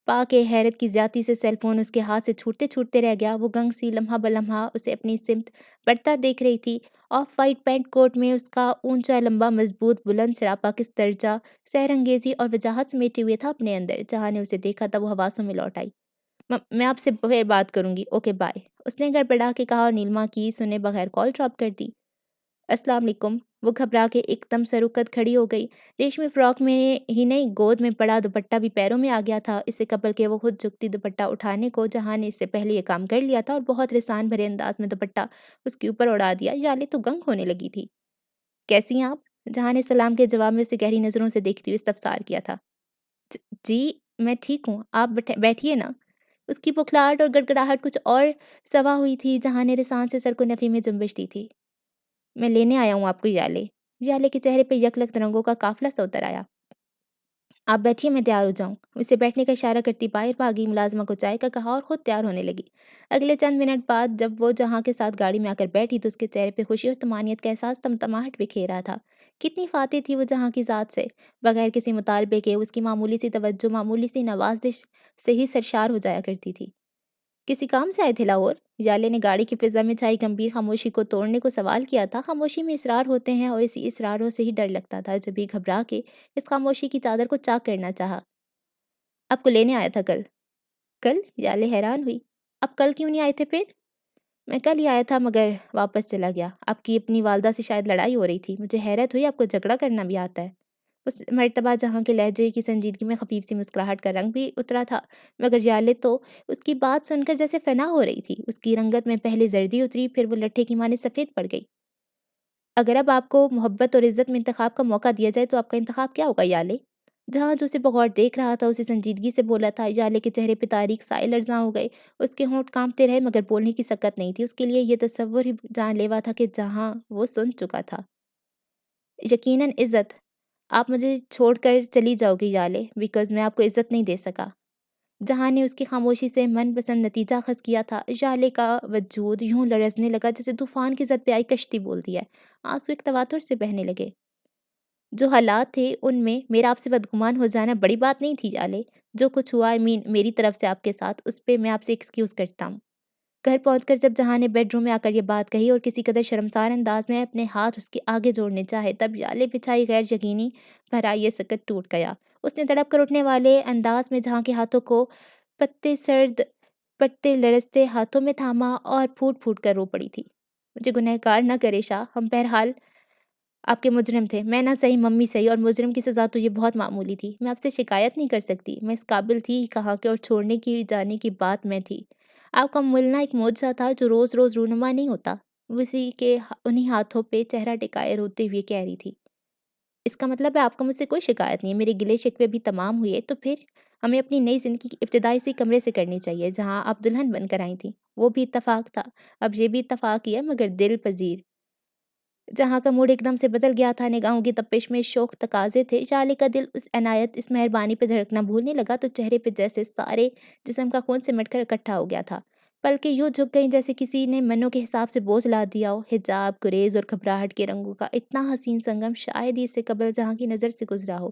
پا کے حیرت کی زیادتی سے سیل فون اس کے ہاتھ سے چھوٹتے چھوٹتے رہ گیا۔ وہ گنگ سی لمحہ بلمحہ اسے اپنی سمت بڑھتا دیکھ رہی تھی۔ آف وائٹ پینٹ کوٹ میں اس کا اونچا لمبا مضبوط بلند سراپا کس درجہ سحر انگیزی اور وجاہت سمیٹے ہوئے تھا اپنے اندر۔ جہاں نے اسے دیکھا تھا وہ حواسوں میں لوٹ آئی۔ میں آپ سے پھر بات کروں گی، اوکے بائے، اس نے گڑبڑا کے کہا اور نیلما کی سنے بغیر کال ڈراپ کر دی۔ السلام علیکم۔ وہ گھبرا کے ایک دم سروقت کھڑی ہو گئی۔ ریشمی فراک میں ہی نہیں، گود میں پڑا دوپٹہ بھی پیروں میں آ گیا تھا۔ اس سے قبل کہ وہ خود جھکتی دوپٹہ اٹھانے کو، جہاں نے اس سے پہلے یہ کام کر لیا تھا اور بہت لسان بھرے انداز میں دوپٹہ اس کے اوپر اڑا دیا۔ ژالے تو گنگ ہونے لگی تھی۔ کیسی ہیں آپ؟ جہاں نے سلام کے جواب میں اسے گہری نظروں سے دیکھتی ہوئے استفسار کیا تھا۔ جی میں ٹھیک ہوں، آپ بیٹھیے نا۔ اس کی بخلاہٹ اور گڑگڑاہٹ کچھ اور سوا ہوئی تھی۔ جہاں نے رسان سے سر کو نفی میں جنبش دی تھی۔ میں لینے آیا ہوں آپ کو ژالے۔ ژالے کے چہرے پہ یکلک رنگوں کا قافلہ سا اتر آیا۔ آپ بیٹھیے، میں تیار ہو جاؤں۔ اسے بیٹھنے کا اشارہ کرتی باہر بھاگی، ملازمہ کو چائے کا کہا اور خود تیار ہونے لگی۔ اگلے چند منٹ بعد جب وہ جہاں کے ساتھ گاڑی میں آ کر بیٹھی تو اس کے چہرے پہ خوشی اور طمانینت کا احساس تمتماہٹ بکھیر رہا تھا۔ کتنی فاتح تھی وہ جہاں کی ذات سے۔ بغیر کسی مطالبے کے اس کی معمولی سی توجہ، معمولی سی نوازش سے ہی سرشار ہو جایا کرتی تھی۔ کسی کام سے آئے تھے لاہور؟ ژالے نے گاڑی کی فضا میں چھائی گمبھیر خاموشی کو توڑنے کو سوال کیا تھا۔ خاموشی میں اسرار ہوتے ہیں اور اسی اسراروں سے ہی ڈر لگتا تھا۔ جب ہی گھبرا کے اس خاموشی کی چادر کو چاک کرنا چاہا۔ آپ کو لینے آیا تھا کل؟ کل؟ ژالے حیران ہوئی۔ اب کل کیوں نہیں آئے تھے پھر؟ میں کل ہی آیا تھا مگر واپس چلا گیا۔ آپ کی اپنی والدہ سے شاید لڑائی ہو رہی تھی۔ مجھے حیرت ہوئی آپ کو جھگڑا کرنا بھی آتا ہے۔ اس مرتبہ جہاں کے لہجے کی سنجیدگی میں خفیف سی مسکراہٹ کا رنگ بھی اترا تھا مگر ژالے تو اس کی بات سن کر جیسے فنا ہو رہی تھی۔ اس کی رنگت میں پہلے زردی اتری، پھر وہ لٹھے کی مانے سفید پڑ گئی۔ اگر اب آپ کو محبت اور عزت میں انتخاب کا موقع دیا جائے تو آپ کا انتخاب کیا ہوگا ژالے؟ جہاں جو اسے بغور دیکھ رہا تھا اسے سنجیدگی سے بولا تھا۔ ژالے کے چہرے پہ تاریک سائے لرزاں ہو گئے۔ اس کے ہونٹ کانپتے رہے مگر بولنے کی سکت نہیں تھی۔ اس کے لیے یہ تصور ہی جان لیوا تھا کہ جہاں وہ سن چکا تھا۔ یقیناً عزت۔ آپ مجھے چھوڑ کر چلی جاؤ گی ژالے، بیکاز میں آپ کو عزت نہیں دے سکا۔ جہاں نے اس کی خاموشی سے من پسند نتیجہ اخذ کیا تھا۔ ژالے کا وجود یوں لرزنے لگا جیسے طوفان کی زد پہ آئی کشتی بولتی ہے۔ آنسو ایک تواتر سے بہنے لگے۔ جو حالات تھے ان میں میرا آپ سے بدگمان ہو جانا بڑی بات نہیں تھی ژالے۔ جو کچھ ہوا میری طرف سے آپ کے ساتھ، اس پہ میں آپ سے ایکسکیوز کرتا ہوں۔ گھر پہنچ کر جب جہاں نے بیڈ روم میں آ کر یہ بات کہی اور کسی قدر شرمسار انداز میں اپنے ہاتھ اس کے آگے جوڑنے چاہے تب ژالے بچھائی غیر یقینی بھرا یہ سکت ٹوٹ گیا۔ اس نے تڑپ کر اٹھنے والے انداز میں جہاں کے ہاتھوں کو پتے سرد پٹتے لرزتے ہاتھوں میں تھاما اور پھوٹ پھوٹ کر رو پڑی تھی۔ مجھے گنہگار نہ کرے شاہ، ہم بہرحال آپ کے مجرم تھے، میں نہ صحیح ممی صحیح، اور مجرم کی سزا تو یہ بہت معمولی تھی۔ میں آپ سے شکایت نہیں کر سکتی، میں اس قابل تھی ہی کہاں کے، اور چھوڑنے کی جانے کی بات میں تھی۔ آپ کا ملنا ایک معجزہ تھا جو روز-روز رونما نہیں ہوتا۔ وہ اسی کے انہیں ہاتھوں پہ چہرہ ٹکائے روتے ہوئے کہہ رہی تھی۔ اس کا مطلب ہے آپ کو مجھ سے کوئی شکایت نہیں ہے، میرے گلے شکوے بھی تمام ہوئے، تو پھر ہمیں اپنی نئی زندگی کی ابتدا اسی کمرے سے کرنی چاہیے جہاں آپ دلہن بن کر آئی تھیں۔ وہ بھی اتفاق تھا، اب یہ بھی اتفاق ہی ہے مگر دل پذیر۔ جہاں کا موڈ ایک دم سے بدل گیا تھا، نگاہوں کی تپش میں شوق تقاضے تھے، شالے کا دل اس عنایت، اس مہربانی پہ دھڑکنا بھولنے لگا تو چہرے پہ جیسے سارے جسم کا خون سمٹ کر اکٹھا ہو گیا تھا۔ پلکیں یوں جھک گئیں جیسے کسی نے منوں کے حساب سے بوجھ لا دیا ہو۔ حجاب، گریز اور گھبراہٹ کے رنگوں کا اتنا حسین سنگم شاید ہی اس سے قبل جہاں کی نظر سے گزرا ہو۔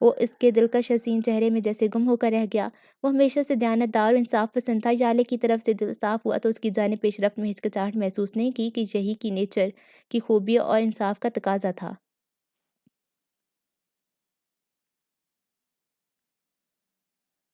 وہ اس کے دلکش حسین چہرے میں جیسے گم ہو کر رہ گیا۔ وہ ہمیشہ سے دیانت دار اور انصاف پسند تھا، یالے کی طرف سے دل صاف ہوا تو اس کی جانب پیش رفت میں ہچکچاہٹ محسوس نہیں کی کہ یہی کی نیچر کی خوبی اور انصاف کا تقاضا تھا۔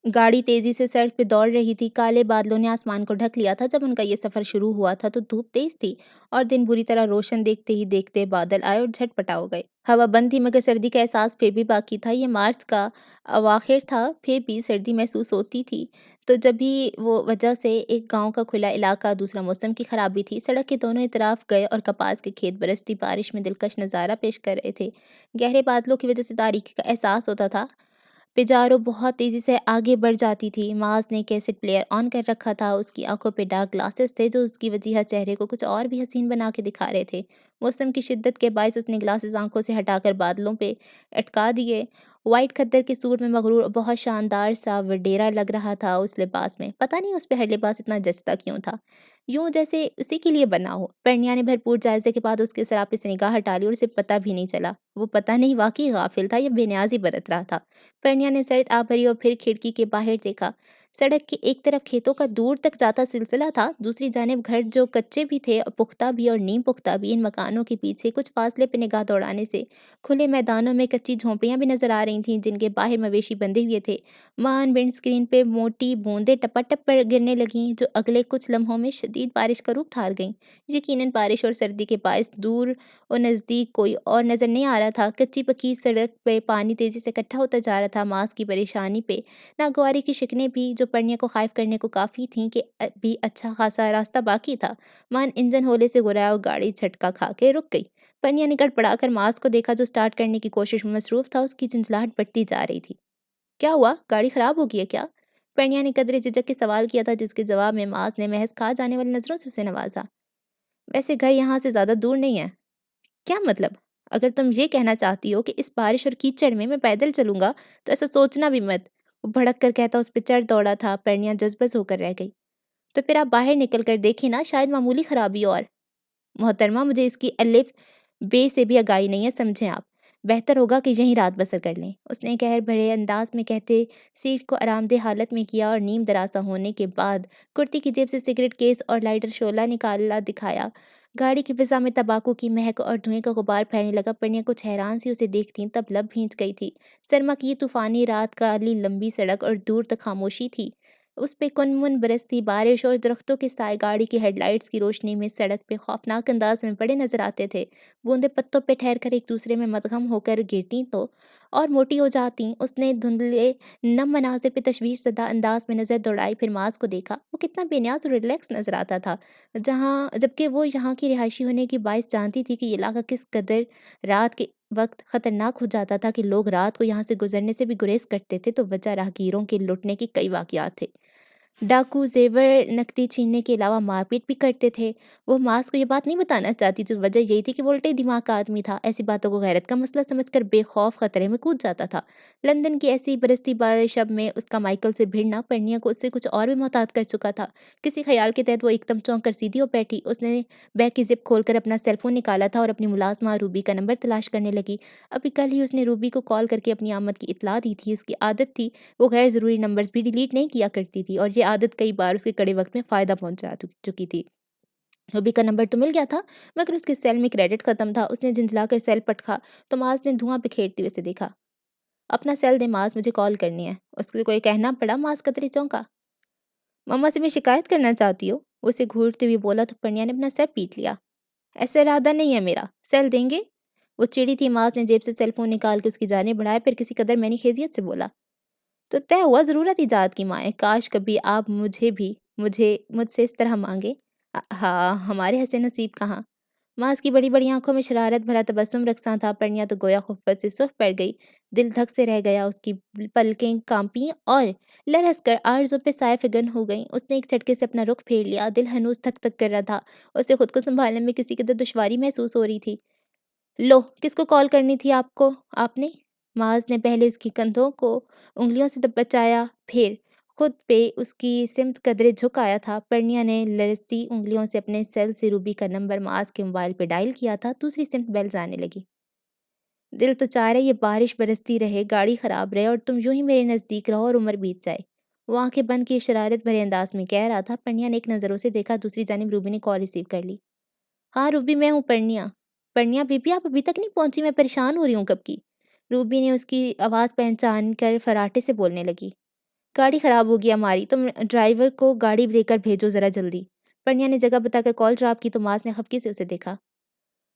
گاڑی تیزی سے سڑک پہ دوڑ رہی تھی، کالے بادلوں نے آسمان کو ڈھک لیا تھا۔ جب ان کا یہ سفر شروع ہوا تھا تو دھوپ تیز تھی اور دن بری طرح روشن، دیکھتے ہی دیکھتے بادل آئے اور جھٹ پٹا ہو گئے۔ ہوا بند تھی مگر سردی کا احساس پھر بھی باقی تھا۔ یہ مارچ کا اواخر تھا، پھر بھی سردی محسوس ہوتی تھی تو جب بھی وہ وجہ سے ایک گاؤں کا کھلا علاقہ، دوسرا موسم کی خرابی تھی۔ سڑک کے دونوں اطراف گئے اور کپاس کے کھیت برستی بارش میں دلکش نظارہ پیش کر رہے تھے۔ گہرے بادلوں کی وجہ سے تاریکی کا احساس ہوتا تھا۔ پجارو بہت تیزی سے آگے بڑھ جاتی تھی۔ معاذ نے کیسٹ پلیئر آن کر رکھا تھا، اس کی آنکھوں پہ ڈارک گلاسز تھے جو اس کی وجیہہ چہرے کو کچھ اور بھی حسین بنا کے دکھا رہے تھے۔ موسم کی شدت کے باعث اس نے گلاسز آنکھوں سے ہٹا کر بادلوں پہ اٹکا دیے۔ وائٹ کھدر کے سوٹ میں مغرور اور بہت شاندار سا وڈیرا لگ رہا تھا اس لباس میں۔ پتہ نہیں اس پہ ہر لباس اتنا جچتا کیوں تھا، یوں جیسے اسی کے لیے بنا ہو۔ پرنیا نے بھرپور جائزے کے بعد اس کے سراپے سے نگاہ ہٹا لی اور اسے پتہ بھی نہیں چلا وہ پتہ نہیں واقعی غافل تھا یا بے نیازی برت رہا تھا۔ پرنیا نے سرد آہ بھری اور پھر کھڑکی کے باہر دیکھا۔ سڑک کے ایک طرف کھیتوں کا دور تک جاتا سلسلہ تھا، دوسری جانب گھر جو کچے بھی تھے اور پختہ بھی اور نیم پختہ بھی۔ ان مکانوں کے پیچھے کچھ فاصلے پہ نگاہ دوڑانے سے کھلے میدانوں میں کچی جھونپڑیاں بھی نظر آ رہی تھیں جن کے باہر مویشی بندھے ہوئے تھے۔ مان ونڈ اسکرین پہ موٹی بوندیں ٹپا پر گرنے لگیں جو اگلے کچھ لمحوں میں شدید بارش کا روپ دھار گئیں۔ یقیناً بارش اور سردی کے باعث دور اور نزدیک کوئی اور نظر نہیں آ رہا تھا۔ کچی پکی سڑک پہ پانی تیزی سے اکٹھا ہوتا جا رہا تھا۔ ماس کی پریشانی پہ ناگواری کی شکنیں بھی جو پرنیا کو خائف کرنے کو کافی تھیں کہ بھی اچھا خاصا راستہ باقی تھا۔ مان انجن ہولے سے گھرایا اور گاڑی جھٹکا کھا کے رک گئی۔ پرنیا نے گڑبڑا کر ماس کو دیکھا جو سٹارٹ کرنے کی کوشش میں مصروف تھا، اس کی جھنجھلاہٹ بڑھتی جا رہی تھی۔ کیا ہوا؟ گاڑی خراب ہو گئی ہے کیا؟ پرنیا نے قدرے جھجک کے سوال کیا تھا جس کے جواب میں ماس نے محض کھا جانے والی نظروں سے اسے نوازا۔ ویسے گھر یہاں سے زیادہ دور نہیں ہے۔ کیا مطلب؟ اگر تم یہ کہنا چاہتی ہو کہ اس بارش اور کیچڑ میں پیدل چلوں گا تو ایسا سوچنا بھی مت، وہ بھڑک کر کہتا اس پہ چڑھ دوڑا تھا۔ پرنیا جذبز ہو کر رہ گئی۔ تو پھر آپ باہر نکل کر دیکھیں نا، شاید معمولی خرابی اور محترمہ مجھے اس کی الف بے سے بھی آگاہی نہیں ہے، سمجھیں آپ بہتر ہوگا کہ یہیں رات بسر کر لیں، اس نے قہر بھرے انداز میں کہتے سیٹ کو آرام دہ حالت میں کیا اور نیم دراسا ہونے کے بعد کرتی کی جیب سے سگریٹ کیس اور لائٹر شعلہ نکالا دکھایا۔ گاڑی کی فضا میں تمباکو کی مہک اور دھوئیں کا غبار پھیلنے لگا۔ پرنیا کچھ حیران سی اسے دیکھتی تب لب بھینچ گئی تھی۔ سرما کی یہ طوفانی رات، کالی لمبی سڑک اور دور تک خاموشی تھی، اس پہ کنمن برستی بارش اور درختوں کے سائے گاڑی کی ہیڈ لائٹس کی روشنی میں سڑک پہ خوفناک انداز میں بڑے نظر آتے تھے۔ بوندیں پتوں پہ ٹھہر کر ایک دوسرے میں مدغم ہو کر گرتی تو اور موٹی ہو جاتی۔ اس نے دھندلے نم مناظر پہ تشویش زدہ انداز میں نظر دوڑائی، پھر ماس کو دیکھا۔ وہ کتنا بے نیاز اور ریلیکس نظر آتا تھا، جبکہ وہ یہاں کی رہائشی ہونے کی باعث جانتی تھی کہ یہ علاقہ کس قدر رات کے وقت خطرناک ہو جاتا تھا کہ لوگ رات کو یہاں سے گزرنے سے بھی گریز کرتے تھے تو وجہ راہگیروں کے لٹنے کے کئی واقعات تھے۔ ڈاکو زیور نقدی چھیننے کے علاوہ مار پیٹ بھی کرتے تھے۔ وہ ماس کو یہ بات نہیں بتانا چاہتی تو وجہ یہی تھی کہ وہ الٹے دماغ کا آدمی تھا، ایسی باتوں کو غیرت کا مسئلہ سمجھ کر بے خوف خطرے میں کود جاتا تھا۔ لندن کی ایسی برستی شب میں اس کا مائیکل سے بھڑنا پرنیا کو اس سے کچھ اور بھی محتاط کر چکا تھا۔ کسی خیال کے تحت وہ ایک دم چونک کر سیدھی ہو بیٹھی۔ اس نے بیگ کی زپ کھول کر اپنا سیل فون نکالا تھا اور اپنی ملازمہ روبی کا نمبر تلاش کرنے لگی۔ ابھی کل ہی اس نے روبی کو کال کر کے اپنی آمد کی اطلاع دی تھی۔ اس کی عادت تھی وہ غیر ضروری نمبرز بھی ڈیلیٹ نہیں کیا کرتی تھی اور یہ عادت کئی بار اس کے کڑے وقت میں فائدہ پہنچا چکی تھی۔ روبی کا نمبر تو مل گیا تھا مگر اس کے سیل میں کریڈٹ ختم تھا۔ اس نے جھنجھلا کر سیل پٹکا تو ماز نے دھواں بکھیرتے ہوئے سے دیکھا۔ اپنا سیل دے ماز، مجھے کال کرنی ہے۔ اس کو کوئی کہنا پڑا۔ ماز قدرے چونکا۔ مما سے میں شکایت کرنا چاہتی ہو، وہ اسے گھورتے ہوئے بولا تو پرنیا نے اپنا سر پیٹ لیا۔ ایسا ارادہ نہیں ہے میرا، سیل دیں گے؟ وہ چڑی تھی۔ ماز نے جیب سے سیل فون نکال کے اس کی جانب بڑھایا، پھر کسی قدر میں نے خیزیت سے بولا تو طے ہوا ضرورت ایجاد کی ماں ہے، کاش کبھی آپ مجھے بھی مجھ سے اس طرح مانگے۔ ہاں، ہمارے حسن نصیب کہاں؟ معاذ کی بڑی بڑی آنکھوں میں شرارت بھرا تبسم رقصاں تھا۔ پرنیا تو گویا خفت سے سرخ پڑ گئی، دل دھک سے رہ گیا، اس کی پلکیں کانپیں اور لرز کر آرزو پہ سائے فگن ہو گئیں۔ اس نے ایک جھٹکے سے اپنا رخ پھیر لیا، دل ہنوز تھک تھک کر رہا تھا، اسے خود کو سنبھالنے میں کسی قدر دشواری محسوس ہو رہی تھی۔ لو، کس کو کال کرنی تھی آپ نے؟ معاذ نے پہلے اس کی کندھوں کو انگلیوں سے بچایا، پھر خود پہ اس کی سمت قدرے جھک آیا تھا۔ پرنیا نے لرزتی انگلیوں سے اپنے سیل سے روبی کا نمبر معاذ کے موبائل پہ ڈائل کیا تھا۔ دوسری سمت بیلز آنے لگی۔ دل تو چاہ رہے یہ بارش برستی رہے، گاڑی خراب رہے اور تم یوں ہی میرے نزدیک رہو اور عمر بیت جائے۔ وہ آنکھیں بند کیے شرارت بھرے انداز میں کہہ رہا تھا۔ پرنیا نے ایک نظر اسے دیکھا، دوسری جانب روبی نے کال ریسیو کر لی۔ ہاں روبی، میں ہوں پرنیا۔ پرنیا بی بی، آپ ابھی تک نہیں پہنچی؟ میں پریشان ہو رہی ہوں کب کی۔ روبی نے اس کی آواز پہچان کر فراٹے سے بولنے لگی۔ گاڑی خراب ہوگی ہماری، تم ڈرائیور کو گاڑی دے کر بھیجو ذرا جلدی۔ پرنیا نے جگہ بتا کر کال ڈراپ کی تو معاذ نے خفگی سے اسے دیکھا۔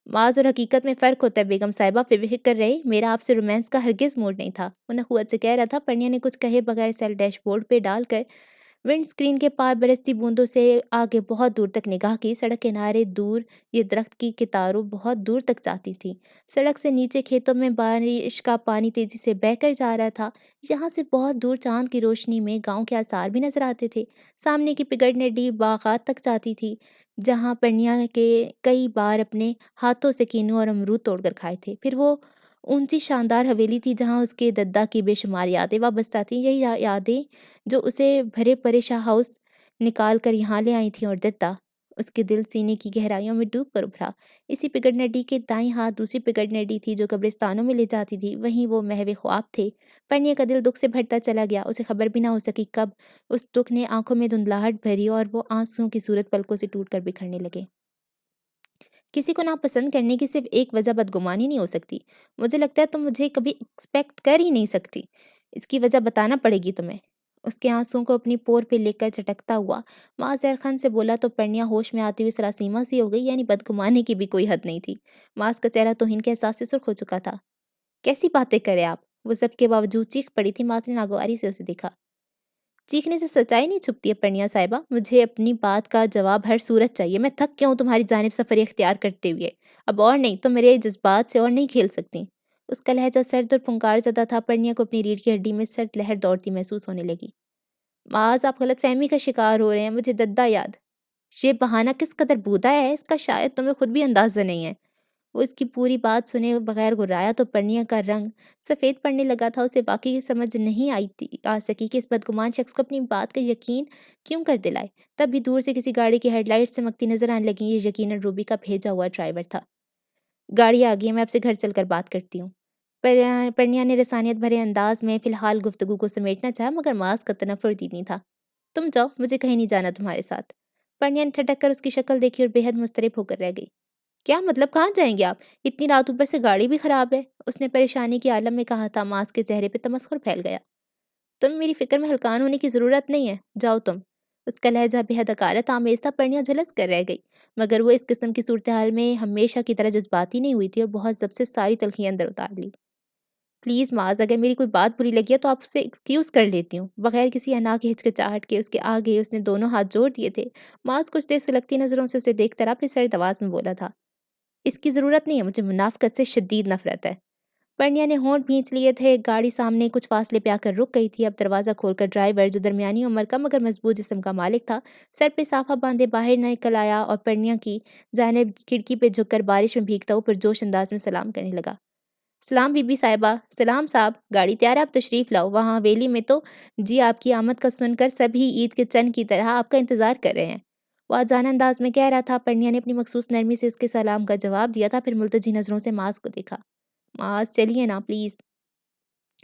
معاذ اور حقیقت میں فرق ہوتا ہے بیگم صاحبہ، فی فکر رہے، میرا آپ سے رومانس کا ہرگز موڈ نہیں تھا، وہ نخوت سے کہہ رہا تھا۔ پرنیا نے کچھ کہے بغیر سیل ڈیش بورڈ پہ ڈال کر ونڈ اسکرین کے پار برستی بوندوں سے آگے بہت دور تک نگاہ کی۔ سڑک کنارے دور یہ درخت کی کتاروں بہت دور تک جاتی تھی۔ سڑک سے نیچے کھیتوں میں بارش کا پانی تیزی سے بہہ کر جا رہا تھا۔ یہاں سے بہت دور چاند کی روشنی میں گاؤں کے آثار بھی نظر آتے تھے۔ سامنے کی پگڈنڈی باغات تک جاتی تھی، جہاں پرنیا کے کئی بار اپنے ہاتھوں سے کینو اور امرود توڑ کر کھائے تھے۔ پھر وہ اونچی شاندار حویلی تھی جہاں اس کے ددا کی بے شمار یادیں وابستہ تھیں، یہی یادیں جو اسے بھرے پرے شاہ ہاؤس نکال کر یہاں لے آئی تھیں، اور ددا اس کے دل سینے کی گہرائیوں میں ڈوب کر ابھرا۔ اسی پگڈ نڈی کے دائیں ہاتھ دوسری پگڈ نڈی تھی جو قبرستانوں میں لے جاتی تھی، وہیں وہ محو خواب تھے۔ پرنیا کا دل دکھ سے بھرتا چلا گیا، اسے خبر بھی نہ ہو سکی کب اس دکھ نے آنکھوں میں دھندلاہٹ بھری اور وہ آنسوؤں کی صورت پلکوں سے ٹوٹ کر بکھرنے لگے۔ کسی کو ناپسند کرنے کی صرف ایک وجہ بدگمانی نہیں ہو سکتی۔ مجھے لگتا ہے تم مجھے کبھی ایکسپیکٹ کر ہی نہیں سکتی۔ اس کی وجہ بتانا پڑے گی تمہیں۔ اس کے آنسوؤں کو اپنی پور پہ لے کر چٹکتا ہوا معاذ زہرخند سے بولا تو پرنیا ہوش میں آتی ہوئی سراسیمہ سی ہو گئی، یعنی بدگمانی کی بھی کوئی حد نہیں تھی۔ معاذ کا چہرہ توہین کے احساس سے سرخ ہو چکا تھا۔ کیسی باتیں کرے آپ؟ وہ سب کے باوجود چیخ پڑی تھی۔ معاذ نے ناگواری سے اسے دیکھا۔ چیخنے سے سچائی نہیں چھپتی ہے پرنیا صاحبہ، مجھے اپنی بات کا جواب ہر صورت چاہیے۔ میں تھک گیا ہوں تمہاری جانب سفر اختیار کرتے ہوئے، اب اور نہیں، تم میرے جذبات سے اور نہیں کھیل سکتی۔ اس کا لہجہ سرد اور پھنکار زدہ تھا۔ پرنیا کو اپنی ریڑھ کی ہڈی میں سرد لہر دوڑتی محسوس ہونے لگی۔ معاذ، آپ غلط فہمی کا شکار ہو رہے ہیں، مجھے ددا یاد۔ یہ بہانہ کس قدر بھودا ہے، اس کا شاید تمہیں خود بھی اندازہ نہیں ہے۔ وہ اس کی پوری بات سنے بغیر گھرایا تو پرنیا کا رنگ سفید پڑنے لگا تھا۔ اسے واقعی سمجھ نہیں آ سکی کہ اس بدگمان شخص کو اپنی بات کا یقین کیوں کر دلائے۔ تب بھی دور سے کسی گاڑی کی ہیڈ لائٹ چمکتی نظر آنے لگیں، یہ یقیناً روبی کا بھیجا ہوا ڈرائیور تھا۔ گاڑی آ گئی ہے، میں آپ سے گھر چل کر بات کرتی ہوں۔ پرنیا نے رسانیت بھرے انداز میں فی الحال گفتگو کو سمیٹنا چاہا، مگر معاذ کا تنفر نہیں تھا۔ تم جاؤ، مجھے کہیں نہیں جانا تمہارے ساتھ۔ پرنیا نے ٹھٹک کر اس کی شکل دیکھی اور بے حد مضطرب ہو کر رہ گئی۔ کیا مطلب، کہاں جائیں گے آپ؟ اتنی رات اوپر سے گاڑی بھی خراب ہے، اس نے پریشانی کے عالم میں کہا تھا۔ معاذ کے چہرے پہ تمسخر پھیل گیا۔ تم میری فکر میں ہلکان ہونے کی ضرورت نہیں ہے، جاؤ تم۔ اس کا لہجہ بے حد حقارت آمیز تھا۔ پرنیا جھلس کر رہ گئی، مگر وہ اس قسم کی صورتحال میں ہمیشہ کی طرح جذباتی نہیں ہوئی تھی اور بہت ضبط سے ساری تلخیاں اندر اتار لی۔ پلیز معاذ، اگر میری کوئی بات بری لگی ہے تو آپ اسے ایکسکیوز کر لیتی ہوں۔ بغیر کسی انا کی ہچکچاہٹ کے اس کے آگے اس نے دونوں ہاتھ جوڑ دیے تھے۔ معاذ کچھ دیر سلگتی نظروں سے اسے دیکھتا رہا، پھر سرد آواز میں بولا تھا، اس کی ضرورت نہیں ہے، مجھے منافقت سے شدید نفرت ہے۔ پرنیا نے ہونٹ بھینچ لیے تھے، گاڑی سامنے کچھ فاصلے پہ آ کر رک گئی تھی۔ اب دروازہ کھول کر ڈرائیور، جو درمیانی عمر کا مگر مضبوط جسم کا مالک تھا، سر پہ صافہ باندھے باہر نکل آیا اور پرنیا کی جانب کھڑکی پہ جھک کر بارش میں بھیگتا ہوا پرجوش انداز میں سلام کرنے لگا۔ سلام بی بی صاحبہ۔ سلام صاحب، گاڑی تیار ہے، آپ تشریف لاؤ۔ وہاں حویلی میں تو جی آپ کی آمد کا سن کر سبھی عید کے چن کی طرح آپ کا انتظار کر رہے ہیں، وہ آجانا انداز میں کہہ رہا تھا۔ پرنیا نے اپنی مخصوص نرمی سے اس کے سلام کا جواب دیا تھا، پھر ملتجی نظروں سے معاذ کو دیکھا۔ معاذ چلیے نا پلیز۔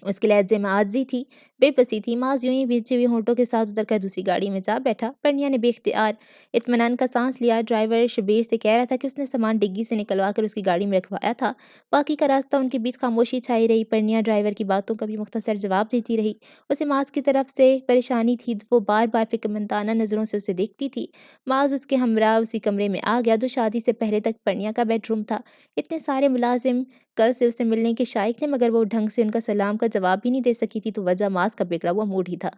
اس کے لہجے میں عاجزی تھی، بے بسی تھی۔ معاذ یوں ہی بھیجے ہوئے ہونٹوں کے ساتھ اتر کر دوسری گاڑی میں جا بیٹھا۔ پرنیا نے بے اختیار اطمینان کا سانس لیا۔ ڈرائیور شبیر سے کہہ رہا تھا کہ اس نے سامان ڈگی سے نکلوا کر اس کی گاڑی میں رکھوایا تھا۔ باقی کا راستہ ان کے بیچ خاموشی چھائی رہی۔ پرنیا ڈرائیور کی باتوں کا بھی مختصر جواب دیتی رہی۔ اسے معاذ کی طرف سے پریشانی تھی، وہ بار بار فکرمندانہ نظروں سے اسے دیکھتی تھی۔ معاذ اس کے ہمراہ اسی کمرے میں آ گیا جو شادی سے پہلے تک پرنیا کا بیڈ روم تھا۔ اتنے سارے ملازم کل سے اسے ملنے کے شائق تھے، مگر وہ ڈھنگ سے ان کا سلام کا جواب بھی نہیں دے سکی تھی، تو وجہ معاذ کا بگڑا ہوا موڈ ہی تھا۔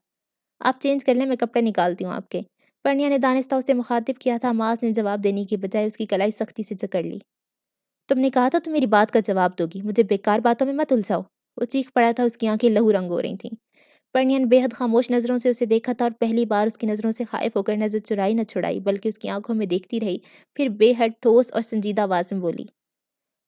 آپ چینج کر لیں، میں کپڑے نکالتی ہوں آپ کے۔ پرنیا نے دانستہ اسے مخاطب کیا تھا، معاذ نے جواب دینے کی بجائے اس کی کلائی سختی سے جکڑ لی۔ تم نے کہا تھا تم میری بات کا جواب دوگی، مجھے بیکار باتوں میں مت الجھاؤ۔ وہ چیخ پڑا تھا، اس کی آنکھیں لہو رنگ ہو رہی تھیں۔ پرنیا نے بے حد خاموش نظروں سے اسے دیکھا تھا اور پہلی بار اس کی نظروں سے خائف ہو کر نظر چرائی نہ چھڑائی، بلکہ اس کی آنکھوں میں دیکھتی رہی، پھر بے حد ٹھوس اور سنجیدہ آواز میں بولی،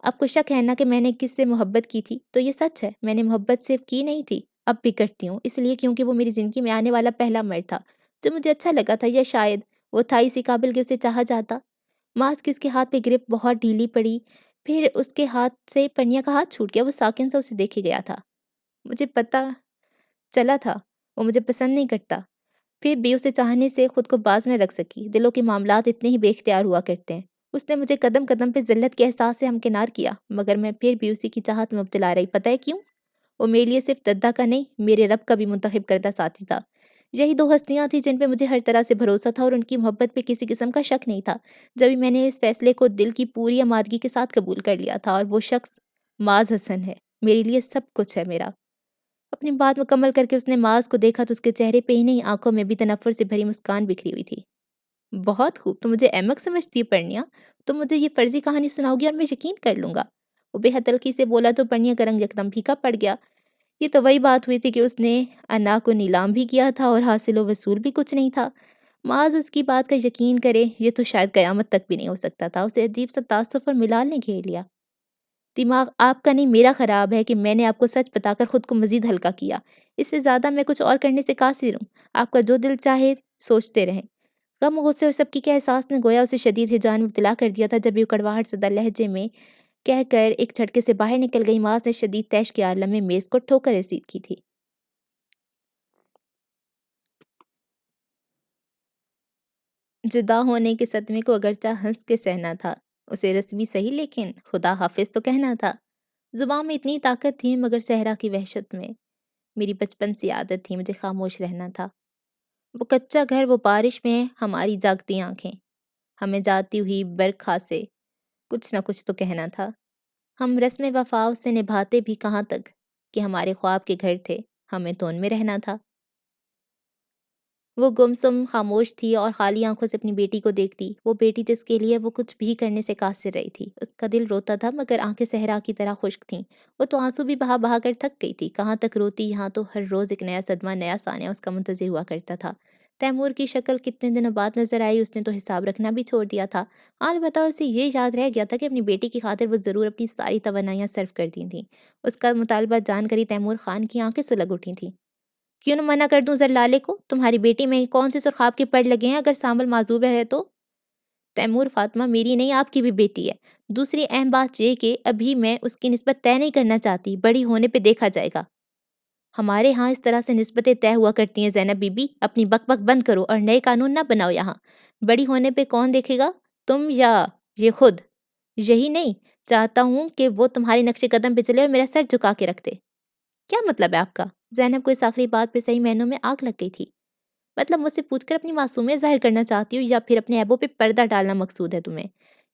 آپ کو شک ہے نا کہ میں نے کس سے محبت کی تھی؟ تو یہ سچ ہے، میں نے محبت صرف کی نہیں تھی، اب بھی کرتی ہوں، اس لیے کیونکہ وہ میری زندگی میں آنے والا پہلا مرد تھا، جو مجھے اچھا لگا تھا، یا شاید وہ تھا اسی قابل کہ اسے چاہا جاتا۔ معاذ کی اس کے ہاتھ پہ گرفت بہت ڈھیلی پڑی، پھر اس کے ہاتھ سے پرنیا کا ہاتھ چھوٹ گیا، وہ ساکن سے اسے دیکھے گیا تھا۔ مجھے پتا چلا تھا وہ مجھے پسند نہیں کرتا، پھر بھی اسے چاہنے سے خود کو باز نہ رکھ سکی، دلوں کے معاملات اتنے ہی بے اختیار ہوا کرتے ہیں۔ اس نے مجھے قدم قدم پہ ذلت کے احساس سے ہمکنار کیا، مگر میں پھر بھی اسی کی چاہت میں مبتلا رہی، پتہ ہے کیوں؟ وہ میرے لیے صرف ددا کا نہیں، میرے رب کا بھی منتخب کردہ ساتھی تھا۔ یہی دو ہستیاں تھیں جن پہ مجھے ہر طرح سے بھروسہ تھا اور ان کی محبت پہ کسی قسم کا شک نہیں تھا، جبھی میں نے اس فیصلے کو دل کی پوری آمادگی کے ساتھ قبول کر لیا تھا، اور وہ شخص معاذ حسن ہے، میرے لیے سب کچھ ہے میرا۔ اپنی بات مکمل کر کے اس نے معاذ کو دیکھا تو اس کے چہرے پہ ہی نہیں، آنکھوں میں بھی تنفر سے بھری مسکان بکھری ہوئی تھی۔ بہت خوب، تم مجھے احمق سمجھتی ہے پرنیا؟ تم مجھے یہ فرضی کہانی سناؤ گی اور میں یقین کر لوں گا؟ وہ بے حد تلخی سے بولا تو پرنیا کا رنگ یکدم پھیکا پڑ گیا۔ یہ تو وہی بات ہوئی تھی کہ اس نے انا کو نیلام بھی کیا تھا اور حاصل و وصول بھی کچھ نہیں تھا۔ معاذ اس کی بات کا یقین کرے، یہ تو شاید قیامت تک بھی نہیں ہو سکتا تھا۔ اسے عجیب سا تعصب اور ملال نے گھیر لیا۔ دماغ آپ کا نہیں میرا خراب ہے کہ میں نے آپ کو سچ بتا کر خود کو مزید ہلکا کیا۔ اس سے زیادہ میں کچھ اور کرنے سے قاصر ہوں۔ آپ کا جو دل چاہے سوچتے رہیں۔ غم، غصے اور سب کی کے احساس نے گویا اسے شدید ہجان میں مبتلا کر دیا تھا، جب یہ کڑواہٹ زدہ لہجے میں کہہ کر ایک جھٹکے سے باہر نکل گئی۔ معاذ نے شدید طیش کے عالم میں میز کو ٹھوکر رسید کی تھی۔ جدا ہونے کے صدمے کو اگرچہ ہنس کے سہنا تھا، اسے رسمی صحیح لیکن خدا حافظ تو کہنا تھا۔ زبان میں اتنی طاقت تھی مگر صحرا کی وحشت میں۔ میری بچپن سے عادت تھی مجھے خاموش رہنا تھا۔ وہ کچا گھر، وہ بارش میں ہماری جاگتی آنکھیں، ہمیں جاتی ہوئی برکھا سے کچھ نہ کچھ تو کہنا تھا۔ ہم رسم وفا سے نبھاتے بھی کہاں تک کہ ہمارے خواب کے گھر تھے، ہمیں تو ان میں رہنا تھا۔ وہ گمسم خاموش تھی اور خالی آنکھوں سے اپنی بیٹی کو دیکھتی، وہ بیٹی جس کے لیے وہ کچھ بھی کرنے سے قاصر رہی تھی۔ اس کا دل روتا تھا مگر آنکھیں صحرا کی طرح خشک تھیں، وہ تو آنسو بھی بہا بہا کر تھک گئی تھی۔ کہاں تک روتی، یہاں تو ہر روز ایک نیا صدمہ، نیا سانیہ اس کا منتظر ہوا کرتا تھا۔ تیمور کی شکل کتنے دنوں بعد نظر آئی، اس نے تو حساب رکھنا بھی چھوڑ دیا تھا۔ البتہ اسے یہ یاد رہ گیا تھا کہ اپنی بیٹی کی خاطر وہ ضرور اپنی ساری توانائیاں صرف کر دی تھیں۔ اس کا مطالبہ جان کر ہی تیمور خان کی آنکھیں سلگ اٹھی تھیں۔ کیوں نہ منع کر دوں زرلالے کو؟ تمہاری بیٹی میں کون سے سرخاب کے پڑ لگے ہیں؟ اگر سانبل معذور ہے تو تیمور، فاطمہ میری نہیں آپ کی بھی بیٹی ہے۔ دوسری اہم بات یہ کہ ابھی میں اس کی نسبت طے نہیں کرنا چاہتی، بڑی ہونے پہ دیکھا جائے گا۔ ہمارے ہاں اس طرح سے نسبتیں طے ہوا کرتی ہیں زینب بی بی، اپنی بک بک بند کرو اور نئے قانون نہ بناؤ یہاں۔ بڑی ہونے پہ کون دیکھے گا؟ تم یا یہ خود؟ یہی نہیں چاہتا ہوں کہ وہ تمہارے نقش قدم پہ چلے اور میرا سر جھکا کے رکھ دے۔ کیا مطلب ہے آپ کا؟ زینب کو اس آخری بات پہ صحیح معنوں میں آگ لگ گئی تھی۔ مطلب مجھ سے پوچھ کر اپنی معصومیت ظاہر کرنا چاہتی ہو یا پھر اپنے عیبوں پہ پردہ ڈالنا مقصود ہے تمہیں؟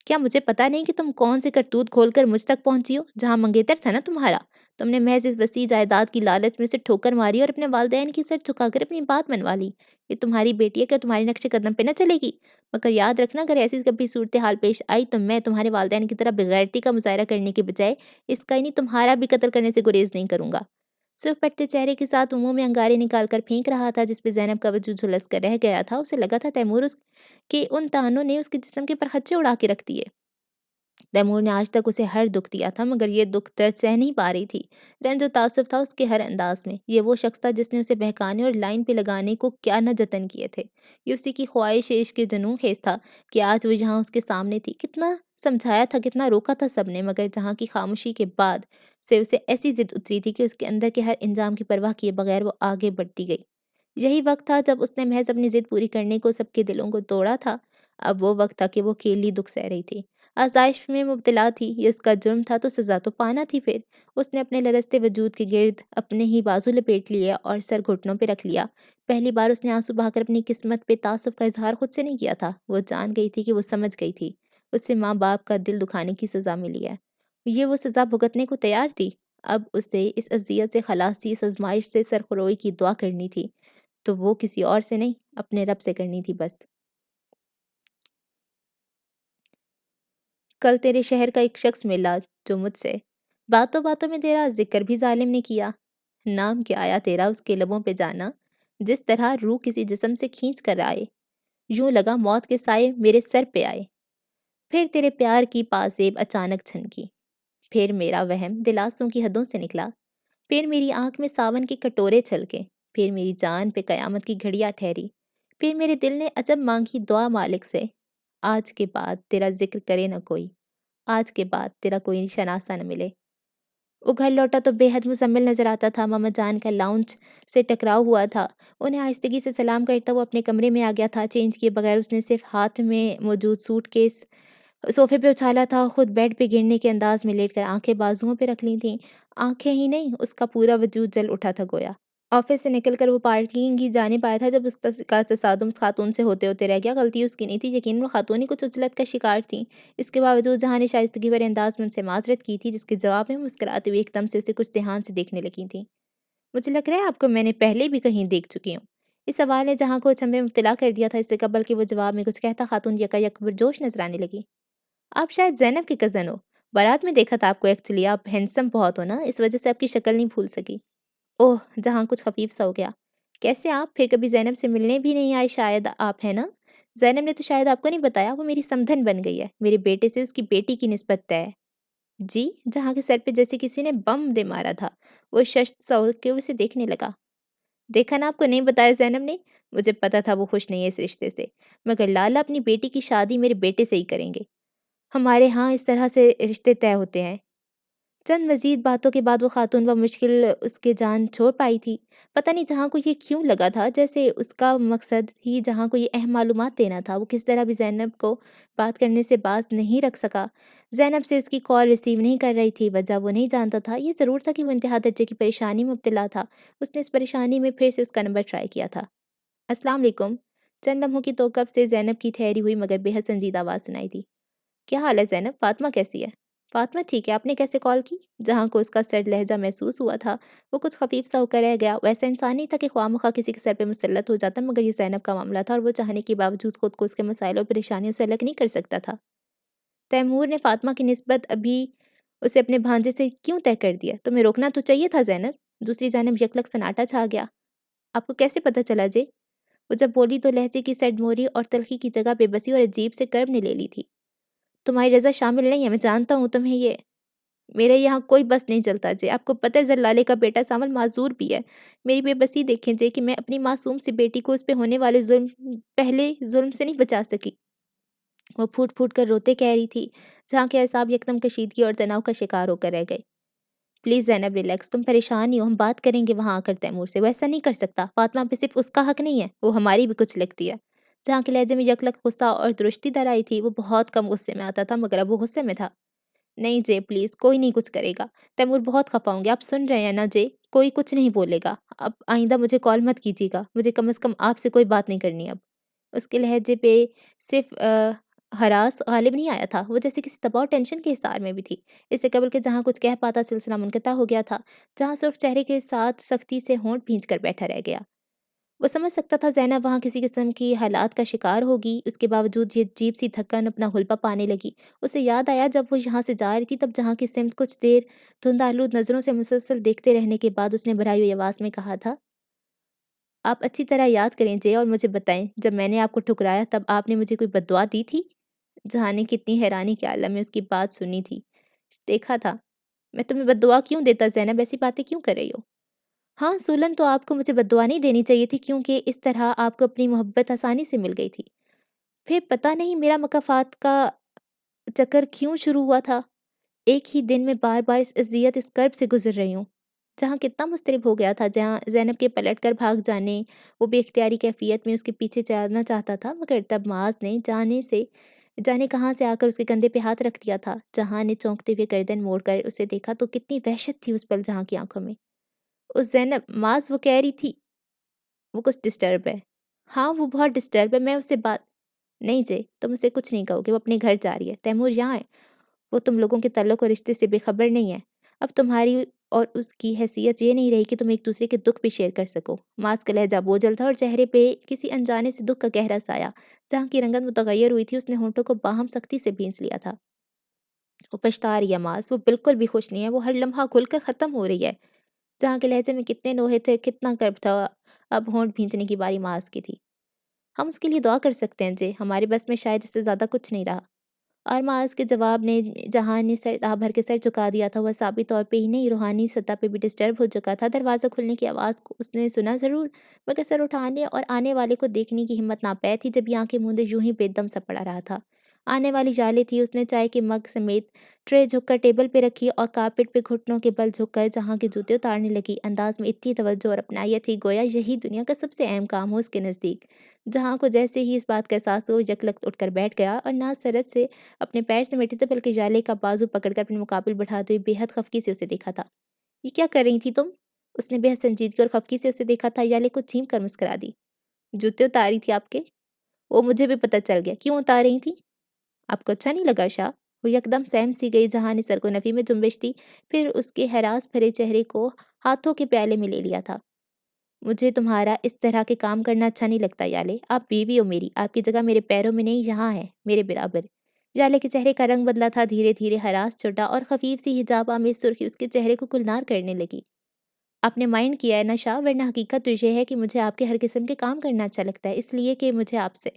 کیا مجھے پتا نہیں کہ تم کون سے کرتوت کھول کر مجھ تک پہنچی ہو، جہاں منگیتر تھا نا تمہارا؟ تم نے محض اس وسیع جائیداد کی لالچ میں سے ٹھوکر ماری اور اپنے والدین کی سر جھکا کر اپنی بات منوا لی۔ یہ تمہاری بیٹی ہے، کیا تمہارے نقش قدم پہ نہ چلے گی؟ مگر یاد رکھنا، اگر ایسی کبھی صورتحال پیش آئی تو میں تمہارے والدین کی طرح بغیرتی کا مظاہرہ کرنے کے بجائے اس کا نہیں تمہارا بھی قتل کرنے سے گریز نہیں کروں گا۔ سرخ پٹتے چہرے کے ساتھ وہ منہ میں انگارے نکال کر پھینک رہا تھا، جس پہ زینب کا وجود جھلس کر رہ گیا تھا۔ اسے لگا تھا تیمور اس کے ان تانوں نے اس کے جسم کے پرخچے اڑا کے رکھ دیے۔ تیمور نے آج تک اسے ہر دکھ دیا تھا مگر یہ دکھ درد سہ نہیں پا رہی تھی۔ رنج و تعصب تھا اس کے ہر انداز میں۔ یہ وہ شخص تھا جس نے اسے بہکانے اور لائن پہ لگانے کو کیا نہ جتن کیے تھے۔ یہ اسی کی خواہش عشق کے جنون خیز تھا کہ آج وہ یہاں اس کے سامنے تھی۔ کتنا سمجھایا تھا، کتنا روکا تھا سب نے، مگر جہاں کی خاموشی کے بعد سے اسے ایسی ضد اتری تھی کہ اس کے اندر کے ہر انجام کی پرواہ کیے بغیر وہ آگے بڑھتی گئی۔ یہی وقت تھا جب اس نے محض اپنی ضد پوری کرنے کو سب کے دلوں کو توڑا تھا۔ اب وہ وقت تھا کہ وہ اکیلی دکھ سہ رہی تھی، آزائش میں مبتلا تھی۔ یہ اس کا جرم تھا تو سزا تو پانا تھی۔ پھر اس نے اپنے لرزتے وجود کے گرد اپنے ہی بازو لپیٹ لیے اور سر گھٹنوں پہ رکھ لیا۔ پہلی بار اس نے آنسو بہا کر اپنی قسمت پہ تعصب کا اظہار خود سے نہیں کیا تھا۔ وہ جان گئی تھی کہ وہ سمجھ گئی تھی اس سے ماں باپ کا دل دکھانے کی سزا ملی ہے۔ یہ وہ سزا بھگتنے کو تیار تھی۔ اب اسے اس اذیت سے خلاصی، اس آزمائش سے سرخروئی کی دعا کرنی تھی تو وہ کسی اور سے نہیں، اپنے رب سے کرنی تھی بس۔ کل تیرے شہر کا ایک شخص ملا جو مجھ سے باتوں باتوں میں تیرا ذکر بھی ظالم نے کیا۔ نام کیا آیا تیرا اس کے لبوں پہ جانا، جس طرح روح کسی جسم سے کھینچ کر آئے، یوں لگا موت کے سائے میرے سر پہ آئے۔ پھر تیرے پیار کی پازیب اچانک چھنکی، پھر میرا وہم دلاسوں کی حدوں سے نکلا، پھر میری آنکھ میں ساون کے کٹورے چھلکے، پھر میری جان پہ قیامت کی گھڑیاں ٹھہری، پھر میرے دل نے عجب مانگی دعا مالک سے، آج کے بعد تیرا ذکر کرے نہ کوئی، آج کے بعد تیرا کوئی شناسہ نہ ملے۔ وہ گھر لوٹا تو بے حد مزمل نظر آتا تھا۔ ماما جان کا لاؤنج سے ٹکراؤ ہوا تھا، انہیں آہستگی سے سلام کرتا وہ اپنے کمرے میں آ گیا تھا۔ چینج کیے بغیر اس نے صرف ہاتھ میں موجود سوٹ کیس صوفے پہ اچھالا تھا، خود بیڈ پہ گرنے کے انداز میں لیٹ کر آنکھیں بازوؤں پہ رکھ لی تھیں۔ آنکھیں ہی نہیں، اس کا پورا وجود جل اٹھا تھا گویا۔ آفس سے نکل کر وہ پارکنگ ہی جانے پایا تھا جب اس کا تصادم اس خاتون سے ہوتے ہوتے رہ گیا۔ غلطی اس کی نہیں تھی، یقیناً وہ خاتون ہی کچھ عجلت کا شکار تھیں۔ اس کے باوجود جہاں نے شائستگی بھرے انداز میں ان سے معذرت کی تھی، جس کے جواب میں مسکراتے ہوئے ایک دم سے اسے کچھ دھیان سے دیکھنے لگی تھیں۔ مجھے لگ رہا ہے آپ کو میں نے پہلے بھی کہیں دیکھ چکی ہوں۔ اس سوال نے جہاں کو اچنبھے میں مبتلا کر دیا تھا، اس سے قبل کہ وہ جواب میں کچھ کہتا خاتون یکا جوش نظر آنے لگی۔ آپ شاید زینب کے کزن ہو، بارات میں دیکھا تھا آپ کو، ایکچولی آپ ہینڈسم بہت ہو نا، اس وجہ سے آپ کی شکل نہیں بھول سکی۔ اوہ جہاں کچھ خفیف سا ہو گیا۔ کیسے آپ پھر کبھی زینب سے ملنے بھی نہیں آئے؟ شاید آپ ہیں نا؟ زینب نے تو شاید آپ کو نہیں بتایا، وہ میری سمدھن بن گئی ہے، میرے بیٹے سے اس کی بیٹی کی نسبت طے ہے۔ جی؟ جہاں کے سر پہ جیسے کسی نے بم دے مارا تھا، وہ ششت سا ہو کے اسے دیکھنے لگا۔ دیکھا نا، آپ کو نہیں بتایا زینب نے، مجھے پتا تھا وہ خوش نہیں ہے اس رشتے سے، مگر لالا اپنی بیٹی کی شادی میرے بیٹے سے ہی کریں گے۔ ہمارے ہاں اس طرح سے رشتے طے ہوتے ہیں۔ چند مزید باتوں کے بعد وہ خاتون بمشکل اس کے جان چھوڑ پائی تھی۔ پتہ نہیں جہاں کو یہ کیوں لگا تھا جیسے اس کا مقصد ہی جہاں کو یہ اہم معلومات دینا تھا۔ وہ کس طرح بھی زینب کو بات کرنے سے باز نہیں رکھ سکا۔ زینب سے اس کی کال ریسیو نہیں کر رہی تھی، وجہ وہ نہیں جانتا تھا۔ یہ ضرور تھا کہ وہ انتہا درجے کی پریشانی میں مبتلا تھا۔ اس نے اس پریشانی میں پھر سے اس کا نمبر ٹرائی کیا تھا۔ السلام علیکم۔ چند لمحوں کی توقف سے زینب کی ٹھہری ہوئی مگر بے حد سنجیدہ آواز سنائی دی۔ کیا حال ہے زینب؟ فاطمہ کیسی ہے؟ فاطمہ ٹھیک ہے، آپ نے کیسے کال کی؟ جہاں کو اس کا سرد لہجہ محسوس ہوا تھا، وہ کچھ خفیف سا ہو کر رہ گیا۔ ویسا انسان نہیں تھا کہ خواہ مخواہ کسی کے سر پہ مسلط ہو جاتا، مگر یہ زینب کا معاملہ تھا اور وہ چاہنے کے باوجود خود کو اس کے مسائل اور پریشانیوں سے الگ نہیں کر سکتا تھا۔ تیمور نے فاطمہ کی نسبت ابھی اسے اپنے بھانجے سے کیوں طے کر دیا؟ تمہیں روکنا تو چاہیے تھا زینب۔ دوسری جانب یکلک سناٹا چھا گیا۔ آپ کو کیسے پتہ چلا جے؟ وہ جب بولی تو لہجے کی سرد موری اور تلخی کی جگہ بے بسی اور عجیب سے کرب نے لے لی تھی۔ تمہاری رضا شامل نہیں ہے، میں جانتا ہوں تمہیں یہ میرے یہاں کوئی بس نہیں چلتا جے، آپ کو پتہ ہے زلالے کا بیٹا سامل معذور بھی ہے۔ میری بے بسی دیکھیں جے کہ میں اپنی معصوم سی بیٹی کو اس پہ ہونے والے پہلے ظلم سے نہیں بچا سکی۔ وہ پھوٹ پھوٹ کر روتے کہہ رہی تھی، جہاں کے اعصاب یکدم کشیدگی اور تناؤ کا شکار ہو کر رہ گئے۔ پلیز زینب ریلیکس، تم پریشان نہیں ہو، ہم بات کریں گے وہاں آ کر تیمور سے۔ وہ ایسا نہیں کر سکتا، فاطمہ پہ صرف اس کا حق نہیں ہے، وہ ہماری بھی کچھ لگتی ہے۔ جہاں کے لہجے میں یکلک غصہ اور درشتی در آئی تھی۔ وہ بہت کم غصے میں آتا تھا مگر اب وہ غصے میں تھا۔ نہیں جے پلیز، کوئی نہیں کچھ کرے گا، تیمور بہت خفا ہوں گے، آپ سن رہے ہیں نا جے، کوئی کچھ نہیں بولے گا۔ اب آئندہ مجھے کال مت کیجیے گا، مجھے کم از کم آپ سے کوئی بات نہیں کرنی اب۔ اس کے لہجے پہ صرف ہراس غالب نہیں آیا تھا، وہ جیسے کسی دباؤ ٹینشن کے حصار میں بھی تھی۔ اس سے قبل کہ جہاں کچھ کہہ پاتا سلسلہ منقطع ہو گیا تھا۔ جہاں سرخ چہرے کے ساتھ سختی سے ہونٹ بھینچ کر بیٹھا رہ گیا۔ وہ سمجھ سکتا تھا زینب وہاں کسی قسم کی حالات کا شکار ہوگی، اس کے باوجود یہ عجیب سی دھکن اپنا غلبہ پانے لگی۔ اسے یاد آیا جب وہ یہاں سے جا رہی تھی، تب جہاں کی سمت کچھ دیر دھند آلود نظروں سے مسلسل دیکھتے رہنے کے بعد اس نے بھرائی ہوئی آواز میں کہا تھا، آپ اچھی طرح یاد کریں جے اور مجھے بتائیں، جب میں نے آپ کو ٹھکرایا تب آپ نے مجھے کوئی بد دعا دی تھی؟ جہاں نے کتنی حیرانی کے عالم میں اس کی بات سنی تھی، دیکھا تھا۔ میں تمہیں بد دعا کیوں دیتا زینب، ایسی باتیں کیوں کر رہی ہو؟ ہاں اصولاً تو آپ کو مجھے بد دعا نہیں دینی چاہیے تھی، کیونکہ اس طرح آپ کو اپنی محبت آسانی سے مل گئی تھی۔ پھر پتہ نہیں میرا مکافات کا چکر کیوں شروع ہوا تھا۔ ایک ہی دن میں بار بار اس اذیت، اس کرب سے گزر رہی ہوں۔ جہاں کتنا مضطرب ہو گیا تھا، جہاں زینب کے پلٹ کر بھاگ جانے، وہ بے اختیاری کیفیت میں اس کے پیچھے جانا چاہتا تھا، مگر تب معاذ نے جانے کہاں سے آ کر اس کے کندھے پہ ہاتھ رکھ دیا تھا۔ جہاں نے چونکتے ہوئے گردن موڑ کر اسے دیکھا تو کتنی وحشت تھی اس پل جہاں کی آنکھوں میں۔ اس زینب، معاذ وہ کہہ رہی تھی، وہ کچھ ڈسٹرب ہے۔ ہاں وہ بہت ڈسٹرب ہے، میں اس سے بات نہیں جے، تم اسے کچھ نہیں کہو گے، وہ اپنے گھر جا رہی ہے، تیمور یہاں ہے، وہ تم لوگوں کے تعلق اور رشتے سے بے خبر نہیں ہے۔ اب تمہاری اور اس کی حیثیت یہ نہیں رہی کہ تم ایک دوسرے کے دکھ بھی شیئر کر سکو۔ ماس کا لہجہ بوجھل تھا اور چہرے پہ کسی انجانے سے دکھ کا گہرا سایہ۔ جہاں کی رنگت متغیر ہوئی تھی اس نے ہونٹوں کو باہم سختی سے بھینچ لیا تھا۔ وہ پچھتا رہی ہے ماس، وہ بالکل بھی خوش نہیں ہے، وہ ہر لمحہ کھل کر ختم ہو رہی ہے۔ جہاں کے لہجے میں کتنے نوحے تھے، کتنا کرب تھا، اب ہونٹ بھینچنے کی باری ماس کی تھی۔ ہم اس کے لیے دعا کر سکتے ہیں جی، ہمارے بس میں شاید اس سے زیادہ کچھ نہیں رہا۔ اور معاذ کے جواب نے جہاں نے سر بھر کے سر جھکا دیا تھا، وہ ثابت طور پہ ہی نہیں روحانی سطح پہ بھی ڈسٹرب ہو چکا تھا۔ دروازہ کھلنے کی آواز کو اس نے سنا ضرور، مگر سر اٹھانے اور آنے والے کو دیکھنے کی ہمت ناپید تھی جب یہ آنکھیں موندے یوں ہی بے دم سا پڑا رہا تھا۔ آنے والی جالے تھی، اس نے چائے کے مگ سمیت ٹرے جھک کر ٹیبل پہ رکھی اور کارپٹ پہ گھٹنوں کے بل جھک کر جہاں کے جوتے اتارنے لگی، انداز میں اتنی توجہ اور اپنائیت تھی گویا یہی دنیا کا سب سے اہم کام ہو اس کے نزدیک۔ جہاں کو جیسے ہی اس بات کا احساس ہو یکلخت اٹھ کر بیٹھ گیا اور نہ سرت سے اپنے پیر سمیٹے تھے بلکہ جالے کا بازو پکڑ کر اپنے مقابل بٹھاتے ہوئے بے حد خفگی سے اسے دیکھا تھا۔ یہ کیا کر رہی تھی تم؟ اس نے بے حد سنجیدگی اور خفگی سے اسے دیکھا تھا۔ جالے کو چھیم کر مسکرا دی۔ جوتے اتاری تھی آپ کے؟ وہ مجھے بھی پتہ چل گیا، کیوں اتار رہی تھی؟ آپ کو اچھا نہیں لگا شاہ؟ وہ یکدم سہم سی گئی۔ جہاں نے سر کو نفی میں جنبش دی، پھر اس کے ہراس بھرے چہرے کو ہاتھوں کے پیالے میں لے لیا تھا۔ مجھے تمہارا اس طرح کے کام کرنا اچھا نہیں لگتا یالے، آپ بیوی ہو میری، آپ کی جگہ میرے پیروں میں نہیں یہاں ہے، میرے برابر۔ یالے کے چہرے کا رنگ بدلا تھا، دھیرے دھیرے ہراس چھوٹا اور خفیف سی حجاب آمیز سرخی اس کے چہرے کو گلنار کرنے لگی۔ آپ نے مائنڈ کیا ہے نا شاہ، ورنہ حقیقت تو یہ ہے کہ مجھے آپ کے ہر قسم کے کام کرنا اچھا لگتا ہے، اس لیے کہ مجھے آپ سے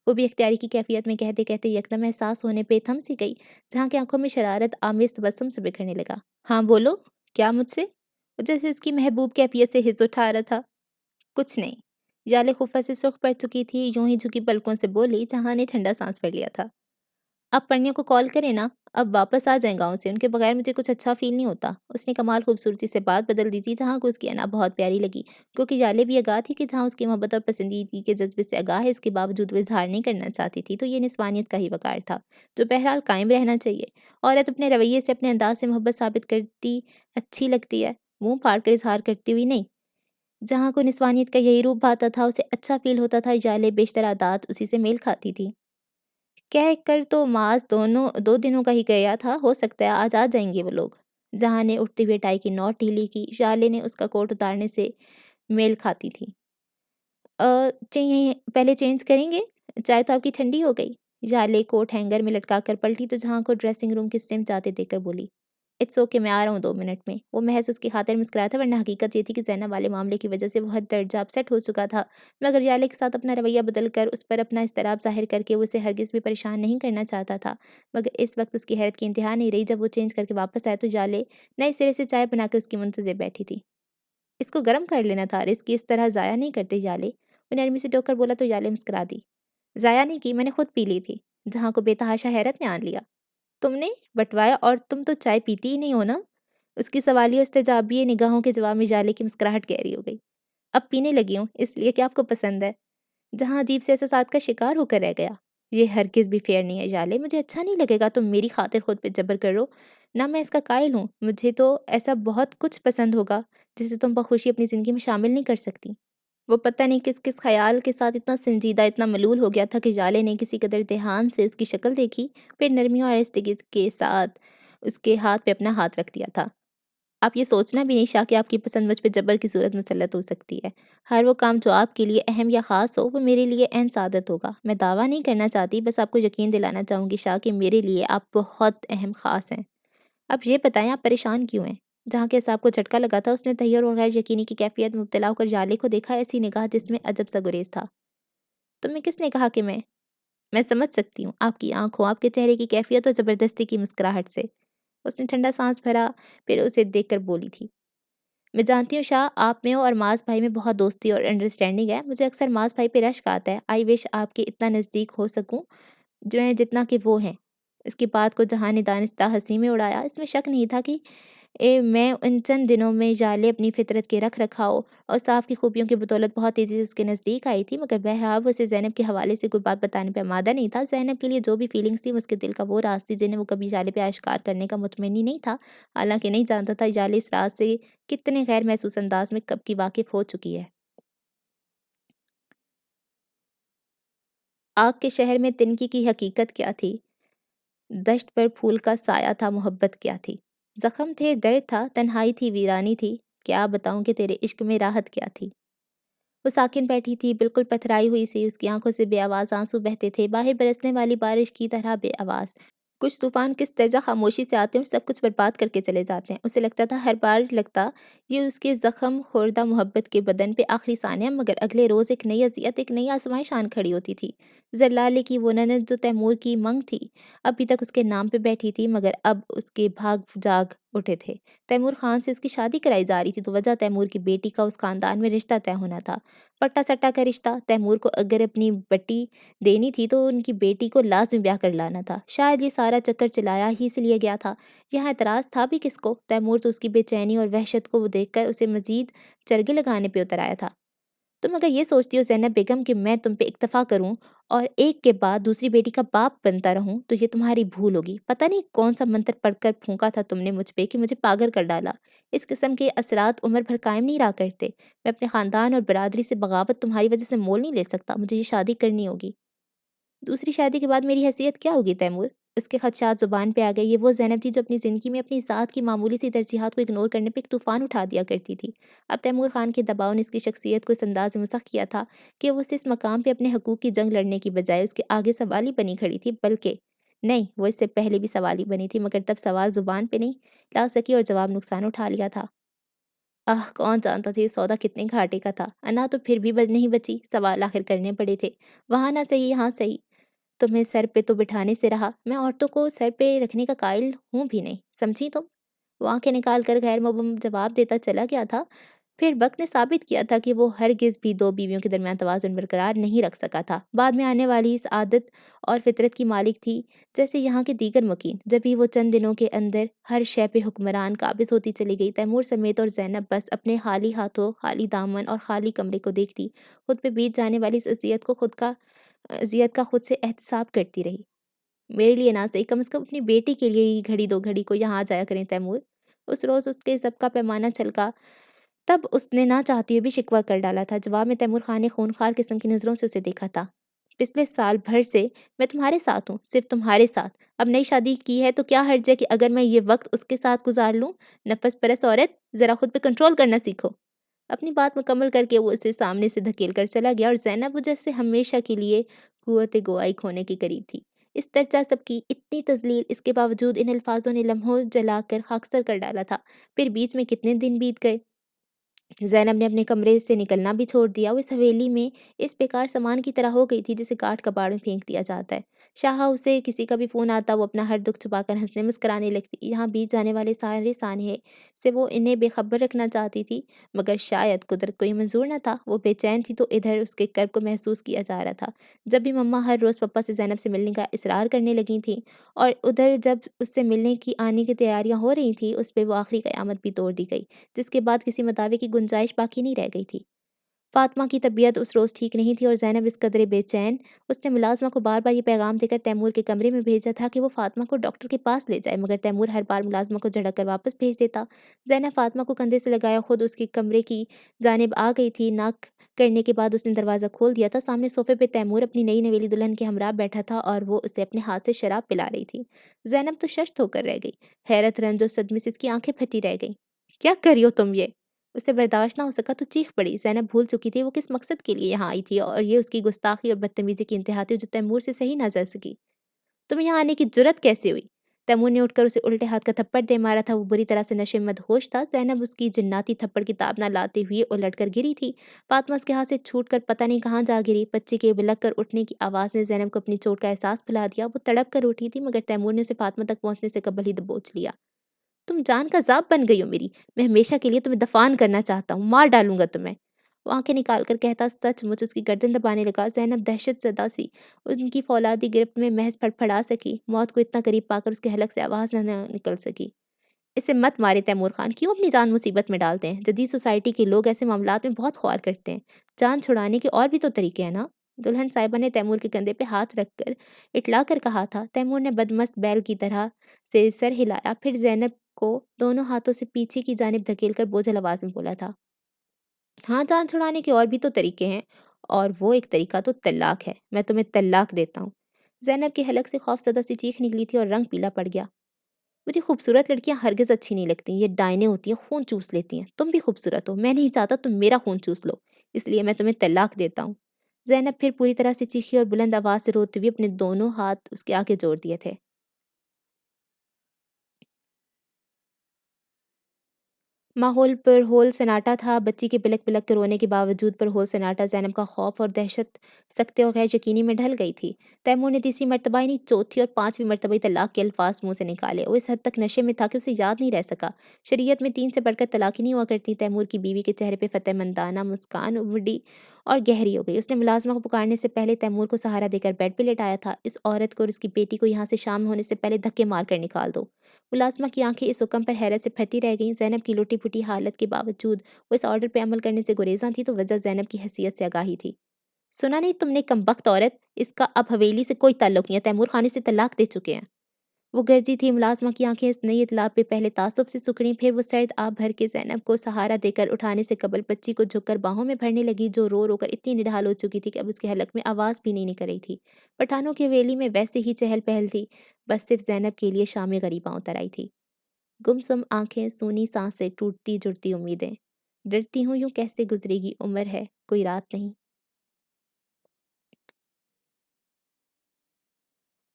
وہ بھی اختیاری کی کیفیت میں کہتے کہتے یکدم احساس ہونے پہ تھم سی گئی، جہاں کی آنکھوں میں شرارت آمیز تبسم سے بکھرنے لگا۔ ہاں بولو، کیا مجھ سے؟ وہ جیسے اس کی محبوب کیفیت سے حز اٹھا رہا تھا۔ کچھ نہیں، یالے خفہ سے سرخ پڑ چکی تھی، یوں ہی جھکی پلکوں سے بولی۔ جہاں نے ٹھنڈا سانس بھر لیا تھا۔ آپ پڑھنے کو کال کریں نا، اب واپس آ جائیں گاؤں سے، ان کے بغیر مجھے کچھ اچھا فیل نہیں ہوتا۔ اس نے کمال خوبصورتی سے بات بدل دی تھی، جہاں کو اس کی انا بہت پیاری لگی، کیونکہ یالے بھی آگاہ تھی کہ جہاں اس کی محبت اور پسندیدگی کے جذبے سے آگاہ ہے، اس کے باوجود وہ اظہار نہیں کرنا چاہتی تھی، تو یہ نسوانیت کا ہی وقار تھا جو بہرحال قائم رہنا چاہیے۔ عورت اپنے رویے سے، اپنے انداز سے محبت ثابت کرتی اچھی لگتی ہے، منہ پھاڑ کر اظہار کرتی ہوئی نہیں۔ جہاں کو نسوانیت کا یہی روپ بھاتا تھا، اسے اچھا فیل ہوتا تھا، یالے بیشتر عادات اسی سے میل کھاتی تھی۔ کہہ کر تو معاذ 2 دنوں کا ہی گیا تھا، ہو سکتا ہے آج آ جائیں گے وہ لوگ۔ جہاں نے اٹھتے ہوئے ٹائی کی نوٹ ڈھیلی کی، یالے نے اس کا کوٹ اتارنے سے میل کھاتی تھی۔ پہلے چینج کریں گے؟ چائے تو آپ کی ٹھنڈی ہو گئی۔ یالے کوٹ ہینگر میں لٹکا کر پلٹی تو جہاں کو ڈریسنگ روم کی سمت جاتے دیکھ کر بولی، اٹس اوکے، میں آ رہا ہوں 2 منٹ میں۔ وہ محض اس کی خاطر مسکرایا تھا، ورنہ حقیقت یہ تھی کہ زینب والے معاملے کی وجہ سے وہ حد درجہ اپسیٹ ہو چکا تھا، مگر یالے کے ساتھ اپنا رویہ بدل کر اس پر اپنا اضطراب ظاہر کر کے وہ اسے ہرگز بھی پریشان نہیں کرنا چاہتا تھا۔ مگر اس وقت اس کی حیرت کی انتہا نہیں رہی۔ جب وہ چینج کر کے واپس آئے تو یالے نئے سرے سے چائے بنا کے اس کی منتظر بیٹھی تھی۔ اس کو گرم کر لینا تھا، رزق کی اس طرح ضائع نہیں کرتے یالے، وہ نرمی سے ٹوک کر بولا تو یالے مسکرا دی۔ ضائع نہیں کی، میں نے خود پی لی تھی۔ جہاں کو بے تحاشا حیرت نے آن لیا۔ تم نے بٹوایا، اور تم تو چائے پیتی ہی نہیں ہو نا؟ اس کی سوالیہ استجابیہ نگاہوں کے جواب میں یالے کی مسکراہٹ گہری ہو گئی۔ اب پینے لگی ہوں، اس لیے کہ آپ کو پسند ہے۔ جہاں عجیب سے احساسات کا شکار ہو کر رہ گیا۔ یہ ہرگز بھی فیئر نہیں ہے یالے، مجھے اچھا نہیں لگے گا تم میری خاطر خود پہ جبر کرو، نہ میں اس کا قائل ہوں۔ مجھے تو ایسا بہت کچھ پسند ہوگا جسے تم بخوشی اپنی زندگی میں شامل نہیں کر سکتی۔ وہ پتہ نہیں کس کس خیال کے ساتھ اتنا سنجیدہ، اتنا ملول ہو گیا تھا کہ یالے نے کسی قدر دھیان سے اس کی شکل دیکھی، پھر نرمی اور آہستگی کے ساتھ اس کے ہاتھ پہ اپنا ہاتھ رکھ دیا تھا۔ آپ یہ سوچنا بھی نہیں شاہ کہ آپ کی پسند مجھ پہ جبر کی صورت مسلط ہو سکتی ہے۔ ہر وہ کام جو آپ کے لیے اہم یا خاص ہو، وہ میرے لیے عین سعادت ہوگا۔ میں دعویٰ نہیں کرنا چاہتی، بس آپ کو یقین دلانا چاہوں گی شاہ کہ میرے لیے آپ بہت اہم خاص ہیں۔ اب یہ بتائیں آپ پریشان کیوں ہیں؟ جہاں کے صاحب کو جھٹکا لگا تھا، اس نے تحیر اور غیر یقینی کی کیفیت میں مبتلا ہو کر یالے کو دیکھا، ایسی نگاہ جس میں عجب سا گریز تھا۔ تمہیں کس نے کہا کہ میں سمجھ سکتی ہوں آپ کی آنکھوں، آپ کے چہرے کی کیفیت اور زبردستی کی مسکراہٹ سے۔ اس نے ٹھنڈا سانس بھرا، پھر اسے دیکھ کر بولی تھی، میں جانتی ہوں شاہ، آپ میں اور معاذ بھائی میں بہت دوستی اور انڈرسٹینڈنگ ہے۔ مجھے اکثر معاذ بھائی پہ رشک آتا ہے، آئی وش آپ کے اتنا نزدیک ہو سکوں جو جتنا کہ وہ ہیں۔ اس کی بات کو جہاں نے دانستہ ہنسی میں اڑایا۔ اس میں شک نہیں تھا کہ میں ان چند دنوں میں یالے اپنی فطرت کے رکھ رکھاؤ اور صاف کی خوبیوں کی بدولت بہت تیزی سے اس کے نزدیک آئی تھی، مگر بہرحال وہ اسے زینب کے حوالے سے کوئی بات بتانے پہ آمادہ نہیں تھا۔ زینب کے لیے جو بھی فیلنگز تھی، وہ اس کے دل کا وہ راز تھی جنہیں وہ کبھی یالے پہ آشکار کرنے کا مطمئن ہی نہیں تھا، حالانکہ نہیں جانتا تھا یالے اس راز سے کتنے غیر محسوس انداز میں کب کی واقف ہو چکی ہے۔ آگ کے شہر میں تنکی کی حقیقت کیا تھی؟ دشت پر پھول کا سایہ تھا، محبت کیا تھی؟ زخم تھے، درد تھا، تنہائی تھی، ویرانی تھی، کیا بتاؤں کہ تیرے عشق میں راحت کیا تھی؟ وہ ساکن بیٹھی تھی، بالکل پتھرائی ہوئی سی، اس کی آنکھوں سے بے آواز آنسو بہتے تھے، باہر برسنے والی بارش کی طرح بے آواز۔ کچھ طوفان کس طرح خاموشی سے آتے ہیں اور سب کچھ برباد کر کے چلے جاتے ہیں۔ اسے لگتا تھا ہر بار لگتا یہ اس کے زخم خوردہ محبت کے بدن پہ آخری ثانیہ، مگر اگلے روز ایک نئی اذیت، ایک نئی آزمائش آن کھڑی ہوتی تھی۔ زرلالے کی وہ نند جو تیمور کی منگ تھی، ابھی تک اس کے نام پہ بیٹھی تھی، مگر اب اس کے بھاگ جاگ اٹھے تھے۔ تیمور خان سے اس کی شادی کرائی جا رہی تھی تو وجہ تیمور کی بیٹی کا اس خاندان میں رشتہ طے ہونا تھا۔ پٹا سٹا کا رشتہ، تیمور کو اگر اپنی بٹی دینی تھی تو ان کی بیٹی کو لازمی بیاہ کر لانا تھا۔ شاید یہ سارا چکر چلایا ہی اس لیے گیا تھا۔ یہاں اعتراض تھا بھی کس کو؟ تیمور تو اس کی بے چینی اور وحشت کو دیکھ کر اسے مزید چرگے لگانے پہ اتر آیا تھا۔ تم اگر یہ سوچتی ہو زینب بیگم کہ میں تم پہ اکتفا کروں اور ایک کے بعد دوسری بیٹی کا باپ بنتا رہوں تو یہ تمہاری بھول ہوگی۔ پتہ نہیں کون سا منتر پڑھ کر پھونکا تھا تم نے مجھ پہ کہ مجھے پاگل کر ڈالا۔ اس قسم کے اثرات عمر بھر قائم نہیں رہا کرتے۔ میں اپنے خاندان اور برادری سے بغاوت تمہاری وجہ سے مول نہیں لے سکتا، مجھے یہ شادی کرنی ہوگی۔ دوسری شادی کے بعد میری حیثیت کیا ہوگی تیمور؟ اس کے خدشات زبان پہ آ گئے۔ یہ وہ زینب تھی جو اپنی زندگی میں اپنی ذات کی معمولی سی ترجیحات کو اگنور کرنے پہ ایک طوفان اٹھا دیا کرتی تھی۔ اب تیمور خان کے دباؤ نے اس کی شخصیت کو اس انداز میں مسخ کیا تھا کہ وہ اسے اس مقام پہ اپنے حقوق کی جنگ لڑنے کی بجائے اس کے آگے سوالی بنی کھڑی تھی، بلکہ نہیں، وہ اس سے پہلے بھی سوالی بنی تھی، مگر تب سوال زبان پہ نہیں لا سکی اور جواب نقصان اٹھا لیا تھا۔ کون جانتا تھا یہ سودا کتنے گھاٹے کا تھا؟ انا تو پھر بھی نہیں بچی، سوال آخر کرنے پڑے تھے۔ وہاں نہ صحیح، یہاں صحیح۔ تمہیں سر پہ تو بٹھانے سے رہا، میں عورتوں کو سر پہ رکھنے کا قائل ہوں بھی نہیں، سمجھی تم؟ وہ آنکھیں نکال کر غیر مبہم جواب دیتا چلا گیا تھا۔ پھر وقت نے ثابت کیا تھا کہ وہ ہرگز بھی دو بیویوں کے درمیان توازن برقرار نہیں رکھ سکا تھا۔ بعد میں آنے والی اس عادت اور فطرت کی مالک تھی، جیسے یہاں کے دیگر مکین۔ جب ہی وہ چند دنوں کے اندر ہر شے پہ حکمران قابض ہوتی چلی گئی، تیمور سمیت اور زینب بس اپنے خالی ہاتھوں، خالی دامن اور خالی کمرے کو دیکھتی، خود پہ بیت جانے والی اس اذیت کا خود سے احتساب کرتی رہی۔ میرے لیے نہ صحیح، کم از کم اپنی بیٹی کے لیے ہی گھڑی دو گھڑی کو یہاں آ جایا کریں تیمور۔ اس روز اس کے ضبط کا پیمانہ چھلکا، تب اس نے نہ چاہتے ہوئے بھی شکوہ کر ڈالا تھا۔ جواب میں تیمور خان نے خونخوار قسم کی نظروں سے اسے دیکھا تھا۔ پچھلے سال بھر سے میں تمہارے ساتھ ہوں، صرف تمہارے ساتھ۔ اب نئی شادی کی ہے تو کیا حرج ہے کہ اگر میں یہ وقت اس کے ساتھ گزار لوں؟ نفس پرست عورت، ذرا خود پہ کنٹرول کرنا سیکھو۔ اپنی بات مکمل کر کے وہ اسے سامنے سے دھکیل کر چلا گیا اور زینب وہ جیسے ہمیشہ کے لیے قوت گوائی کھونے کے قریب تھی۔ اس طرح سب کی اتنی تذلیل، اس کے باوجود ان الفاظوں نے لمحوں جلا کر خاکستر کر ڈالا تھا۔ پھر بیچ میں کتنے دن بیت گئے، زینب نے اپنے کمرے سے نکلنا بھی چھوڑ دیا۔ وہ اس حویلی میں اس بیکار سامان کی طرح ہو گئی تھی جسے کاٹ کباڑ میں پھینک دیا جاتا ہے۔ شاہا اسے کسی کا بھی فون آتا وہ اپنا ہر دکھ چھپا کر ہنسنے مسکرانے لگتی۔ یہاں بیت جانے والے سارے سانحے سے وہ انہیں بے خبر رکھنا چاہتی تھی، مگر شاید قدرت کو یہ منظور نہ تھا۔ وہ بے چین تھی تو ادھر اس کے کرب کو محسوس کیا جا رہا تھا، جب بھی مما ہر روز پپا سے زینب سے ملنے کا اصرار کرنے لگی تھیں، اور ادھر جب اس سے ملنے کی آنے کی تیاریاں ہو رہی تھیں، اس پہ وہ آخری قیامت بھی توڑ دی گئی، جس کے بعد کسی مداوے کی گنجائش باقی نہیں رہ گئی تھی۔ فاطمہ کی طبیعت اس روز ٹھیک نہیں تھی اور زینب اس قدرے بے چین۔ اس نے ملازمہ کو بار بار یہ پیغام دے کر تیمور کے کمرے میں بھیجا تھا کہ وہ فاطمہ کو ڈاکٹر کے پاس لے جائے، مگر تیمور ہر بار ملازمہ کو جھڑک کر واپس بھیج دیتا۔ زینب فاطمہ کو کندھے سے لگایا خود اس کے کمرے کی جانب آ گئی تھی۔ ناک کرنے کے بعد اس نے دروازہ کھول دیا تھا۔ سامنے صوفے پہ تیمور اپنی نئی نویلی دلہن کے ہمراہ بیٹھا تھا اور وہ اسے اپنے ہاتھ سے شراب پلا رہی تھی۔ زینب تو ششت ہو کر رہ گئی، حیرت رنج اور صدمے سے اس کی آنکھیں پھٹی رہ گئیں۔ کیا کری ہو تم یہ؟ اسے برداشت نہ ہو سکا تو چیخ پڑی۔ زینب بھول چکی تھی وہ کس مقصد کے لیے یہاں آئی تھی، اور یہ اس کی گستاخی اور بدتمیزی کی انتہا تھی جو تیمور سے سہی نہ جا سکی۔ تمہیں یہاں آنے کی جرت کیسے ہوئی؟ تیمور نے اٹھ کر اسے الٹے ہاتھ کا تھپڑ دے مارا تھا۔ وہ بری طرح سے نشے میں مدہوش تھا۔ زینب اس کی جناتی تھپڑ کی تاب نہ لاتے ہوئے الٹ کر گری تھی۔ فاطمہ اس کے ہاتھ سے چھوٹ کر پتہ نہیں کہاں جا گری۔ بچے کے بلک کر اٹھنے کی آواز نے زینب کو اپنی چوٹ کا احساس پلا دیا۔ وہ تڑپ کر اٹھی تھی، مگر تیمور نے اسے فاطمہ تک پہنچنے سے قبل ہی دبوچ لیا۔ تم جان کا عذاب بن گئی ہو میری، میں ہمیشہ کے لیے تمہیں دفان کرنا چاہتا ہوں، مار ڈالوں گا تمہیں۔ وہ آنکھیں نکال کر کہتا سچ مچ اس کی گردن دبانے لگا۔ زینب دہشت زدہ سی ان کی فولادی گرفت میں محض پھڑپھڑا سکی، موت کو اتنا قریب پا کر اس کے حلق سے آواز نہ نکل سکی۔ اسے مت مارے تیمور خان، کیوں اپنی جان مصیبت میں ڈالتے ہیں؟ جدید سوسائٹی کے لوگ ایسے معاملات میں بہت خوار کرتے ہیں، جان چھڑانے کے اور بھی تو طریقے ہیں نا؟ دلہن صاحبہ نے تیمور کے کندھے پہ ہاتھ رکھ کر اٹلا کر کہا تھا۔ تیمور نے بدمست بیل کی طرح سے سر ہلایا، پھر زینب کو دونوں ہاتھوں سے پیچھے کی جانب دھکیل کر بوجھل آواز میں بولا تھا۔ ہاں، جان چھڑانے کے اور بھی تو طریقے ہیں، اور وہ ایک طریقہ تو طلاق ہے، میں تمہیں طلاق دیتا ہوں۔ زینب کے حلق سے خوف زدہ سی چیخ نکلی تھی اور رنگ پیلا پڑ گیا۔ مجھے خوبصورت لڑکیاں ہرگز اچھی نہیں لگتی، یہ ڈائنیں ہوتی ہیں، خون چوس لیتی ہیں، تم بھی خوبصورت ہو، میں نہیں چاہتا تم میرا خون چوس لو، اس لیے میں تمہیں طلاق دیتا ہوں۔ زینب پھر پوری طرح سے چیخی اور بلند آواز سے روتے ہوئے اپنے دونوں ہاتھ اس کے آگے جوڑ دیے تھے۔ ماحول پر ہول سناٹا تھا، بچی کے بلک بلک کے رونے کے باوجود پر ہول سناٹا زینب کا خوف اور دہشت سکتے اور غیر یقینی میں ڈھل گئی تھی۔ تیمور نے تیسری مرتبہ ہی نہیں، چوتھی اور پانچویں مرتبہ ہی طلاق کے الفاظ منہ سے نکالے۔ وہ اس حد تک نشے میں تھا کہ اسے یاد نہیں رہ سکا۔ شریعت میں 3 سے بڑھ کر طلاقیں نہیں ہوا کرتی۔ تیمور کی بیوی کے چہرے پہ فتح مندانہ مسکان امڑی اور گہری ہو گئی۔ اس نے ملازمہ کو پکارنے سے پہلے تیمور کو سہارا دے کر بیڈ پہ لٹایا تھا۔ اس عورت کو اور اس کی بیٹی کو یہاں سے شام ہونے سے پہلے دھکے مار کر نکال دو۔ ملازمہ کی آنکھیں اس حکم پر حیرت سے پھٹی رہ گئیں۔ زینب کی لٹی پھٹی حالت کے باوجود وہ اس آرڈر پہ عمل کرنے سے گریزاں تھی، تو وجہ زینب کی حیثیت سے آگاہی تھی۔ سنا نہیں تم نے کمبخت عورت، اس کا اب حویلی سے کوئی تعلق نہیں ہے، تیمور خانے سے طلاق دے چکے ہیں۔ وہ گرجی تھی۔ ملازمہ کی آنکھیں اس نئی اطلاع پہ پہلے تعصب سے سکڑیں، پھر وہ سرد آب بھر کے زینب کو سہارا دے کر اٹھانے سے قبل بچی کو جھک کر باہوں میں بھرنے لگی، جو رو رو کر اتنی نڈھال ہو چکی تھی کہ اب اس کے حلق میں آواز بھی نہیں نکل رہی تھی۔ پٹھانوں کی حویلی میں ویسے ہی چہل پہل تھی، بس صرف زینب کے لیے شام غریباں اتر آئی تھی۔ گمسم آنکھیں، سونی سانسیں، ٹوٹتی جڑتی امیدیں۔ ڈرتی ہوں یوں کیسے گزرے گی عمر ہے کوئی رات نہیں۔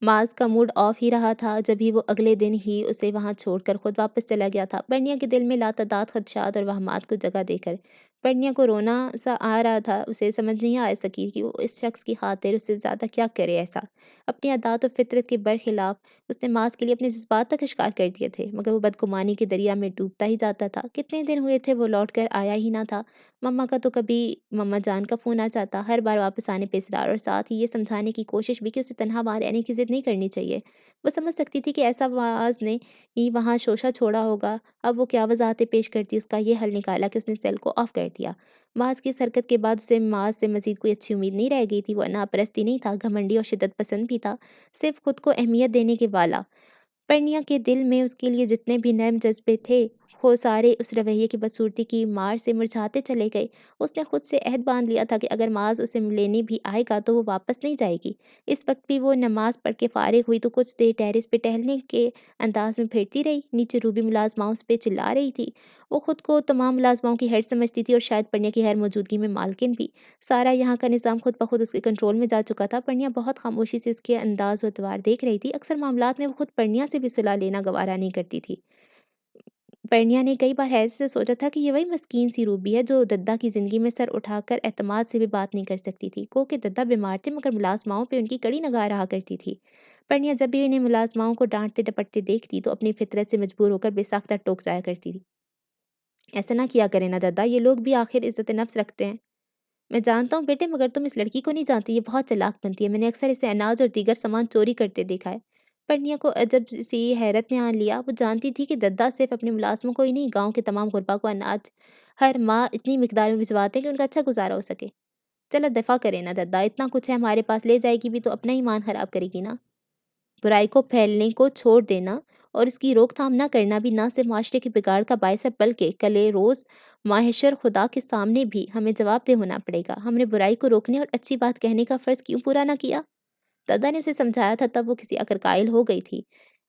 معاذ کا موڈ آف ہی رہا تھا جبھی وہ اگلے دن ہی اسے وہاں چھوڑ کر خود واپس چلا گیا تھا، پرنیا کے دل میں لاتعداد خدشات اور وہمات کو جگہ دے کر۔ پرنیا کو رونا سا آ رہا تھا، اسے سمجھ نہیں آ سکی کہ وہ اس شخص کی خاطر اس سے زیادہ کیا کرے ایسا۔ اپنی عادات و فطرت کے برخلاف اس نے معاذ کے لیے اپنے جذبات تک اشکار کر دیے تھے، مگر وہ بدگمانی کے دریا میں ڈوبتا ہی جاتا تھا۔ کتنے دن ہوئے تھے وہ لوٹ کر آیا ہی نہ تھا۔ مما کا تو کبھی مما جان کا فون آ جاتا، ہر بار واپس آنے پہ اصرار، اور ساتھ ہی یہ سمجھانے کی کوشش بھی کہ اسے تنہا وہاں رہنے کی ضد نہیں کرنی چاہیے۔ وہ سمجھ سکتی تھی کہ ایسا معاذ نے ہی وہاں شوشہ چھوڑا ہوگا۔ اب وہ کیا وضاحتیں پیش کرتی، اس کا یہ حل نکالا کہ اس نے سیل کو آف کر دیا۔ معاذ کی اس حرکت کے بعد اسے معاذ سے مزید کوئی اچھی امید نہیں رہ گئی تھی۔ وہ انا پرستی نہیں تھا، گھمنڈی اور شدت پسند بھی تھا، صرف خود کو اہمیت دینے کے والا۔ پرنیا کے دل میں اس کے لیے جتنے بھی نرم جذبے تھے، وہ سارے اس رویے کی بدصورتی کی مار سے مرجھاتے چلے گئے۔ اس نے خود سے عہد باندھ لیا تھا کہ اگر معاذ اسے لینے بھی آئے گا تو وہ واپس نہیں جائے گی۔ اس وقت بھی وہ نماز پڑھ کے فارغ ہوئی تو کچھ دیر ٹیرس پہ ٹہلنے کے انداز میں پھرتی رہی۔ نیچے روبی ملازماؤں اس پہ چلا رہی تھی۔ وہ خود کو تمام ملازماؤں کی ہیڈ سمجھتی تھی اور شاید پرنیا کی غیر موجودگی میں مالکن بھی۔ سارا یہاں کا نظام خود بخود اس کے کنٹرول میں جا چکا تھا۔ پرنیا بہت خاموشی سے اس کے انداز و اعتبار دیکھ رہی تھی۔ اکثر معاملات میں وہ خود پرنیا سے بھی صلاح لینا گوارا نہیں کرتی تھی۔ پرنیا نے کئی بار حیرت سے سوچا تھا کہ یہ وہی مسکین سی روبی ہے جو ددہ کی زندگی میں سر اٹھا کر اعتماد سے بھی بات نہیں کر سکتی تھی۔ کہ ددہ بیمار تھے مگر ملازماؤں پہ ان کی کڑی نگاہ رہا کرتی تھی۔ پرنیا جب بھی انہیں ملازماؤں کو ڈانٹتے ڈپٹتے دیکھتی تو اپنی فطرت سے مجبور ہو کر بے ساختہ ٹوک جایا کرتی تھی، ایسا نہ کیا کرے نا ددہ، یہ لوگ بھی آخر عزت نفس رکھتے ہیں۔ میں جانتا ہوں بیٹے، مگر تم اس لڑکی کو نہیں جانتی، یہ بہت چلاک بنتی ہے، میں نے اکثر اسے اناج اور دیگر سامان چوری کرتے دیکھا ہے۔ پرنیا کو عجب سی حیرت نے آن لیا۔ وہ جانتی تھی کہ ددہ صرف اپنے ملازموں کو ہی نہیں، گاؤں کے تمام غربا کو اناج ہر ماہ اتنی مقدار میں بھجواتے ہیں کہ ان کا اچھا گزارا ہو سکے۔ چلا دفاع کرے نا ددہ، اتنا کچھ ہے ہمارے پاس، لے جائے گی بھی تو اپنا ایمان خراب کرے گی نا۔ برائی کو پھیلنے کو چھوڑ دینا اور اس کی روک تھام نہ کرنا بھی نہ صرف معاشرے کے بگاڑ کا باعث ہے، بلکہ کلے روز معاشر خدا کے سامنے بھی ہمیں جواب دہ ہونا پڑے گا۔ ہم نے برائی کو روکنے اور اچھی بات کہنے کا فرض کیوں پورا نہ کیا؟ دادا نے اسے سمجھایا تھا، تب وہ کسی عقل قائل ہو گئی تھی۔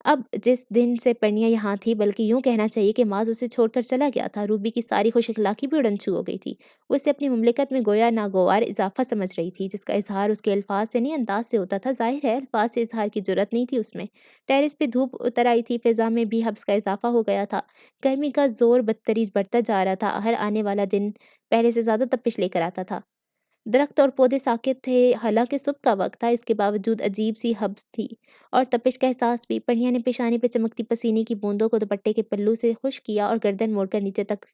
اب جس دن سے پرنیا یہاں تھی، بلکہ یوں کہنا چاہیے کہ معاذ اسے چھوڑ کر چلا گیا تھا، روبی کی ساری خوش اخلاقی بھی اڑن چھو ہو گئی تھی۔ وہ اسے اپنی مملکت میں گویا ناگوار اضافہ سمجھ رہی تھی، جس کا اظہار اس کے الفاظ سے نہیں انداز سے ہوتا تھا۔ ظاہر ہے الفاظ سے اظہار کی جرأت نہیں تھی اس میں۔ ٹیرس پہ دھوپ اتر آئی تھی، فضا میں بھی حبس کا اضافہ ہو گیا تھا۔ گرمی کا زور بدتریج بڑھتا جا رہا تھا، ہر آنے والا دن پہلے سے زیادہ تپش لے کر آتا تھا۔ درخت اور پودے ساکت تھے، حالانکہ صبح کا وقت تھا، اس کے باوجود عجیب سی ہبس تھی اور تپش کا احساس بھی۔ پرنیا نے پیشانی پہ چمکتی پسینے کی بوندوں کو دوپٹے کے پلو سے خشک کیا اور گردن موڑ کر نیچے تک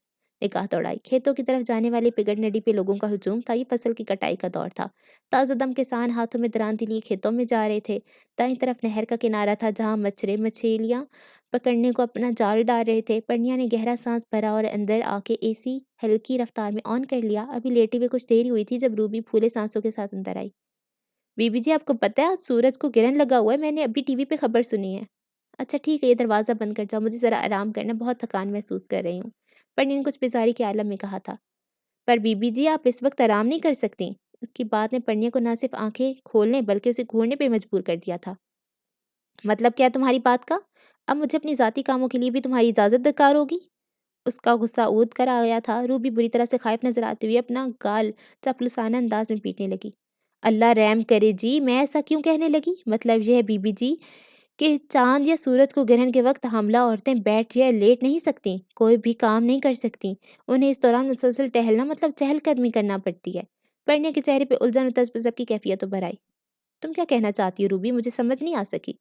نگاہ دوڑائی۔ کھیتوں کی طرف جانے والے پگڑ نڈی پہ لوگوں کا ہجوم تھا، یہ فصل کی کٹائی کا دور تھا۔ تازہ دم کسان ہاتھوں میں درانتی لیے کھیتوں میں جا رہے تھے۔ دائیں طرف نہر کا کنارہ تھا جہاں مچھرے مچھلیاں پکڑنے کو اپنا جال ڈال رہے تھے۔ پرنیا نے گہرا سانس بھرا اور اندر آ کے اے سی ہلکی رفتار میں آن کر لیا۔ ابھی لیٹی ہوئے کچھ دیر ہی ہوئی تھی جب روبی پھولے سانسوں کے ساتھ اندر آئی۔ بی بی جی، آپ کو پتہ ہے آج سورج کو گرہن لگا ہوا ہے، میں نے ابھی ٹی وی پہ خبر سنی ہے۔ اچھا ٹھیک ہے، یہ دروازہ بند کر جاؤ، مجھے ذرا آرام کرنا، بہت تھکان محسوس کر رہی ہوں، پرنیا نے کچھ بیزاری کے عالم میں کہا تھا۔ پر بی بی جی، آپ اس وقت آرام نہیں کر سکتی۔ اس کی بات نے پرنیا کو نہ صرف آنکھیں کھولنے بلکہ اسے گھورنے پہ مجبور کر دیا تھا۔ مطلب کیا ہے تمہاری بات کا؟ اب مجھے اپنی ذاتی کاموں کے لیے بھی تمہاری اجازت درکار ہوگی؟ اس کا غصہ اود کر آ گیا تھا۔ روبی بری طرح سے خائف نظر آتے ہوئے اپنا گال چاپلوسانہ انداز میں پیٹنے لگی۔ اللہ رحم کرے جی، میں ایسا کیوں کہنے لگی؟ مطلب یہ ہے بی بی جی کہ چاند یا سورج کو گرہن کے وقت حاملہ عورتیں بیٹھ یا لیٹ نہیں سکتیں، کوئی بھی کام نہیں کر سکتیں۔ انہیں اس دوران مسلسل ٹہلنا مطلب چہل قدمی کرنا پڑتی ہے۔ پرنیا کے چہرے پہ الجھن اور تذبذب کی کیفیت ابھر آئی۔ تم کیا کہنا چاہتی ہو روبی؟ مجھے سمجھ نہیں آ سکی۔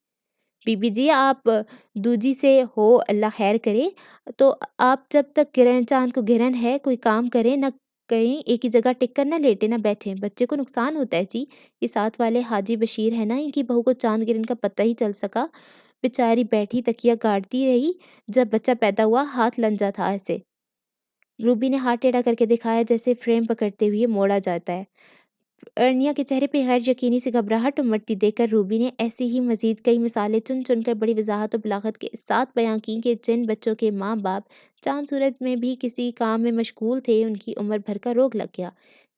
بی بی جی آپ دوجی سے ہو، اللہ خیر کرے، تو آپ جب تک گرہن چاند کو گرہن ہے کوئی کام کریں نہ کہیں، ایک ہی جگہ ٹک کر نہ لیٹے نہ بیٹھیں، بچے کو نقصان ہوتا ہے جی۔ یہ ساتھ والے حاجی بشیر ہے نا، ان کی بہو کو چاند گرہن کا پتہ ہی چل سکا، بیچاری بیٹھی تکیہ گاڑتی رہی، جب بچہ پیدا ہوا ہاتھ لنجا تھا ایسے۔ روبی نے ہاتھ ٹیڑھا کر کے دکھایا جیسے فریم پکڑتے ہوئے موڑا جاتا ہے۔ ارنیا کے چہرے پہ غیر یقینی سی گھبراہٹ امڑتی دیکھ کر روبی نے ایسی ہی مزید کئی مثالیں چن چن کر بڑی وضاحت و بلاغت کے ساتھ بیان کیں کہ جن بچوں کے ماں باپ چاند سورج میں بھی کسی کام میں مشغول تھے، ان کی عمر بھر کا روگ لگ گیا۔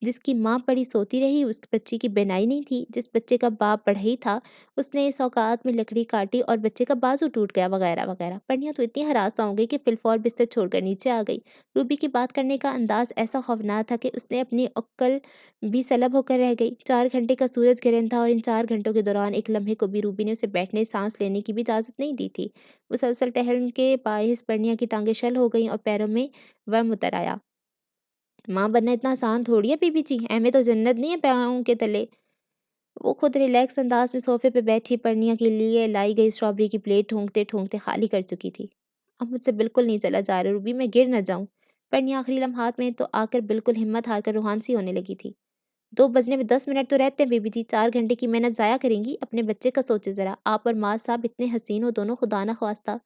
جس کی ماں پڑی سوتی رہی، اس بچے کی بینائی نہیں تھی۔ جس بچے کا باپ بڑھئی تھا، اس نے اس اوقات میں لکڑی کاٹی اور بچے کا بازو ٹوٹ گیا، وغیرہ وغیرہ۔ پرنیا تو اتنی ہراساں ہو گئی کہ فی الفور بستر چھوڑ کر نیچے آ گئی۔ روبی کی بات کرنے کا انداز ایسا خوفناک تھا کہ اس نے اپنی عقل بھی سلب ہو کر رہ گئی۔ 4 گھنٹے کا سورج گرہن تھا اور ان 4 گھنٹوں کے دوران ایک لمحے کو بھی روبی نے اسے بیٹھنے، سانس لینے کی بھی اجازت نہیں دی تھی۔ مسلسل ٹہلنے کے باعث پرنیا کی ٹانگیں شل ہو گئیں اور پیروں میں ورم اتر آیا۔ ماں بننا اتنا آسان تھوڑی ہے بی بی جی، اہمیں تو جنت نہیں ہے پاؤں کے تلے۔ وہ خود ریلیکس انداز میں صوفے پہ بیٹھی پرنیا کے لیے لائی گئی اسٹرابری کی پلیٹ ٹھونکتے ٹھونکتے خالی کر چکی تھی۔ اب مجھ سے بالکل نہیں چلا جا رہا روبی، میں گر نہ جاؤں۔ پرنیا آخری لمحات میں تو آ کر بالکل ہمت ہار کر روحان سی ہونے لگی تھی۔ 2 بجنے میں 10 منٹ تو رہتے ہیں بی بی جی، 4 گھنٹے کی محنت ضائع کریں گی؟ اپنے بچے کا سوچے ذرا، آپ اور معاذ صاحب اتنے حسین ہو دونوں، خدا نہ خواستہ۔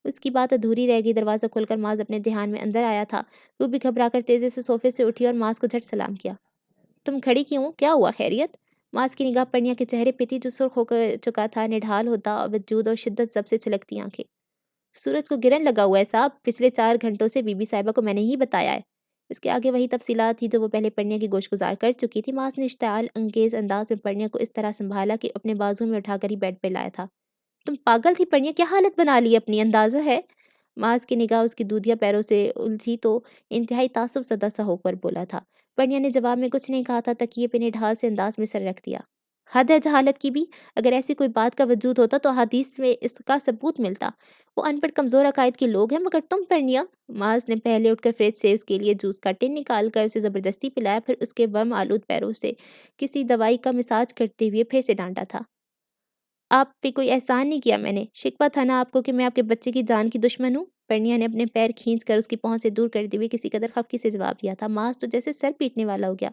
اس کی بات ادھوری رہ گئی۔ دروازہ کھول کر معاذ اپنے دھیان میں اندر آیا تھا۔ روبی گھبرا کر تیزی سے صوفے سے اٹھی اور معاذ کو جھٹ سلام کیا۔ تم کھڑی کیوں ہو؟ کیا ہوا، خیریت؟ معاذ کی نگاہ پرنیا کے چہرے پہ تھی جو سرخ ہو کر چکا تھا، نڈھال ہوتا وجود اور شدت ضبط سے چھلکتی آنکھیں۔ سورج کو گرہن لگا ہوا ہے صاحب، پچھلے 4 گھنٹوں سے بی بی صاحبہ کو میں نے ہی بتایا ہے۔ اس کے آگے وہی تفصیلات تھی جو وہ پہلے پرنیا کی گوش گزار کر چکی تھی۔ معاذ نے اشتعال انگیز انداز میں پرنیا کو اس طرح سنبھالا کہ اپنے بازو میں اٹھا کر ہی بیڈ پہ لایا تھا۔ تم پاگل تھی پرنیا، کیا حالت بنا لی اپنی، اندازہ ہے؟ معاذ کی نگاہ اس کی دودھیا پیروں سے الجھی تو انتہائی تعصب زدہ سا ہو کر بولا تھا۔ پرنیا نے جواب میں کچھ نہیں کہا تھا، تکیے پہ نڈھال سے انداز میں سر رکھ دیا۔ حد ہے جہالت کی بھی، اگر ایسی کوئی بات کا وجود ہوتا تو حدیث میں اس کا ثبوت ملتا۔ وہ ان پڑھ کمزور عقائد کے لوگ ہیں، مگر تم پرنیا۔ معاذ نے پہلے اٹھ کر فریج سے اس کے لیے جوس کا ٹن نکال کر اسے زبردستی پلایا، پھر اس کے ورم آلود پیروں سے کسی دوائی کا مساج کرتے ہوئے پھر سے ڈانٹا تھا۔ آپ پہ کوئی احسان نہیں کیا میں نے، شکوہ تھا نا آپ کو کہ میں آپ کے بچے کی جان کی دشمن ہوں؟ پرنیا نے اپنے پیر کھینچ کر اس کی پہنچ سے دور کرتے ہوئے کسی قدر خفگی سے جواب دیا تھا۔ معاذ تو جیسے سر پیٹنے والا ہو گیا۔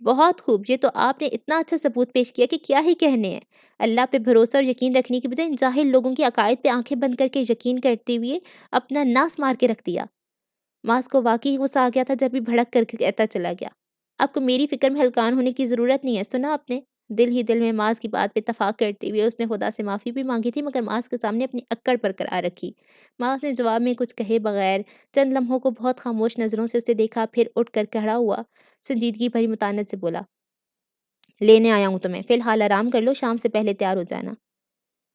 بہت خوب، یہ تو آپ نے اتنا اچھا ثبوت پیش کیا کہ کیا ہی کہنے ہیں۔ اللہ پہ بھروسہ اور یقین رکھنے کی بجائے ان جاہل لوگوں کی عقائد پہ آنکھیں بند کر کے یقین کرتے ہوئے اپنا ناس مار کے رکھ دیا۔ معاذ کو واقعی غصہ آ گیا تھا جب بھی بھڑک کر کہتا چلا گیا۔ آپ کو میری فکر میں ہلکان ہونے کی ضرورت نہیں ہے، سنا آپ نے؟ دل ہی دل میں معاذ کی بات پہ اتفاق کرتے ہوئے اس نے خدا سے معافی بھی مانگی تھی، مگر معاذ کے سامنے اپنی اکڑ برقرار رکھی۔ معاذ نے جواب میں کچھ کہے بغیر چند لمحوں کو بہت خاموش نظروں سے اسے دیکھا، پھر اٹھ کر کھڑا ہوا، سنجیدگی بھری متانت سے بولا، لینے آیا ہوں تمہیں، فی الحال آرام کر لو، شام سے پہلے تیار ہو جانا۔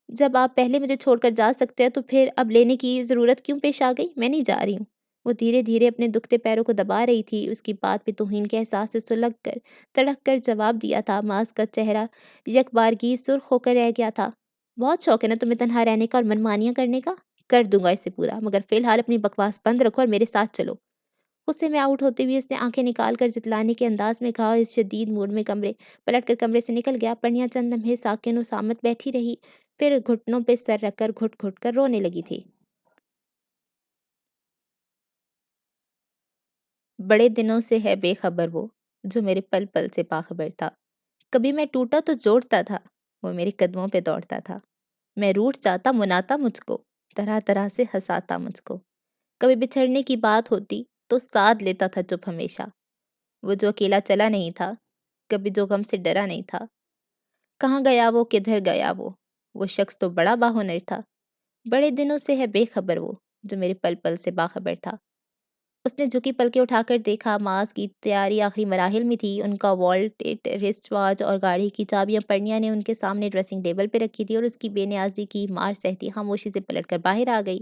جب آپ پہلے مجھے چھوڑ کر جا سکتے ہیں تو پھر اب لینے کی ضرورت کیوں پیش آ گئی؟ میں نہیں جا رہی ہوں۔ وہ دھیرے دھیرے اپنے دکھتے پیروں کو دبا رہی تھی۔ اس کی بات پہ توہین کے احساس سے سلگ کر تڑک کر جواب دیا تھا۔ معاذ کا چہرہ یک بارگی سرخ ہو کر رہ گیا تھا۔ بہت شوق ہے نا تمہیں تنہا رہنے کا اور منمانیاں کرنے کا؟ کر دوں گا اسے پورا، مگر فی الحال اپنی بکواس بند رکھو اور میرے ساتھ چلو۔ غصے میں آؤٹ ہوتے ہوئے اس نے آنکھیں نکال کر جتلانے کے انداز میں کہا، اس شدید موڈ میں پلٹ کر کمرے سے نکل گیا۔ پرنیا چند لمحے ساکن و صامت بیٹھی رہی، پھر گھٹنوں پہ سر رکھ کر گھٹ گھٹ کر رونے لگی تھی۔ بڑے دنوں سے ہے بے خبر وہ، جو میرے پل پل سے باخبر تھا۔ کبھی میں ٹوٹا تو جوڑتا تھا، وہ میرے قدموں پہ دوڑتا تھا۔ میں روٹھ جاتا مناتا مجھ کو، طرح طرح سے ہنساتا مجھ کو۔ کبھی بچھڑنے کی بات ہوتی تو ساتھ لیتا تھا چپ ہمیشہ۔ وہ جو اکیلا چلا نہیں تھا، کبھی جو غم سے ڈرا نہیں تھا۔ کہاں گیا وہ، کدھر گیا وہ شخص تو بڑا باہنر تھا۔ بڑے دنوں سے ہے بے خبر وہ، جو میرے پل پل سے باخبر تھا۔ اس نے جھکی پلکیں اٹھا کر دیکھا، ماس کی تیاری آخری مراحل میں تھی۔ ان کا والٹ، رسٹ واچ اور گاڑی کی چابیاں پرنیا نے ان کے سامنے ڈریسنگ ٹیبل پہ رکھی تھی اور اس کی بے نیازی کی مار سہتی خاموشی سے پلٹ کر باہر آ گئی۔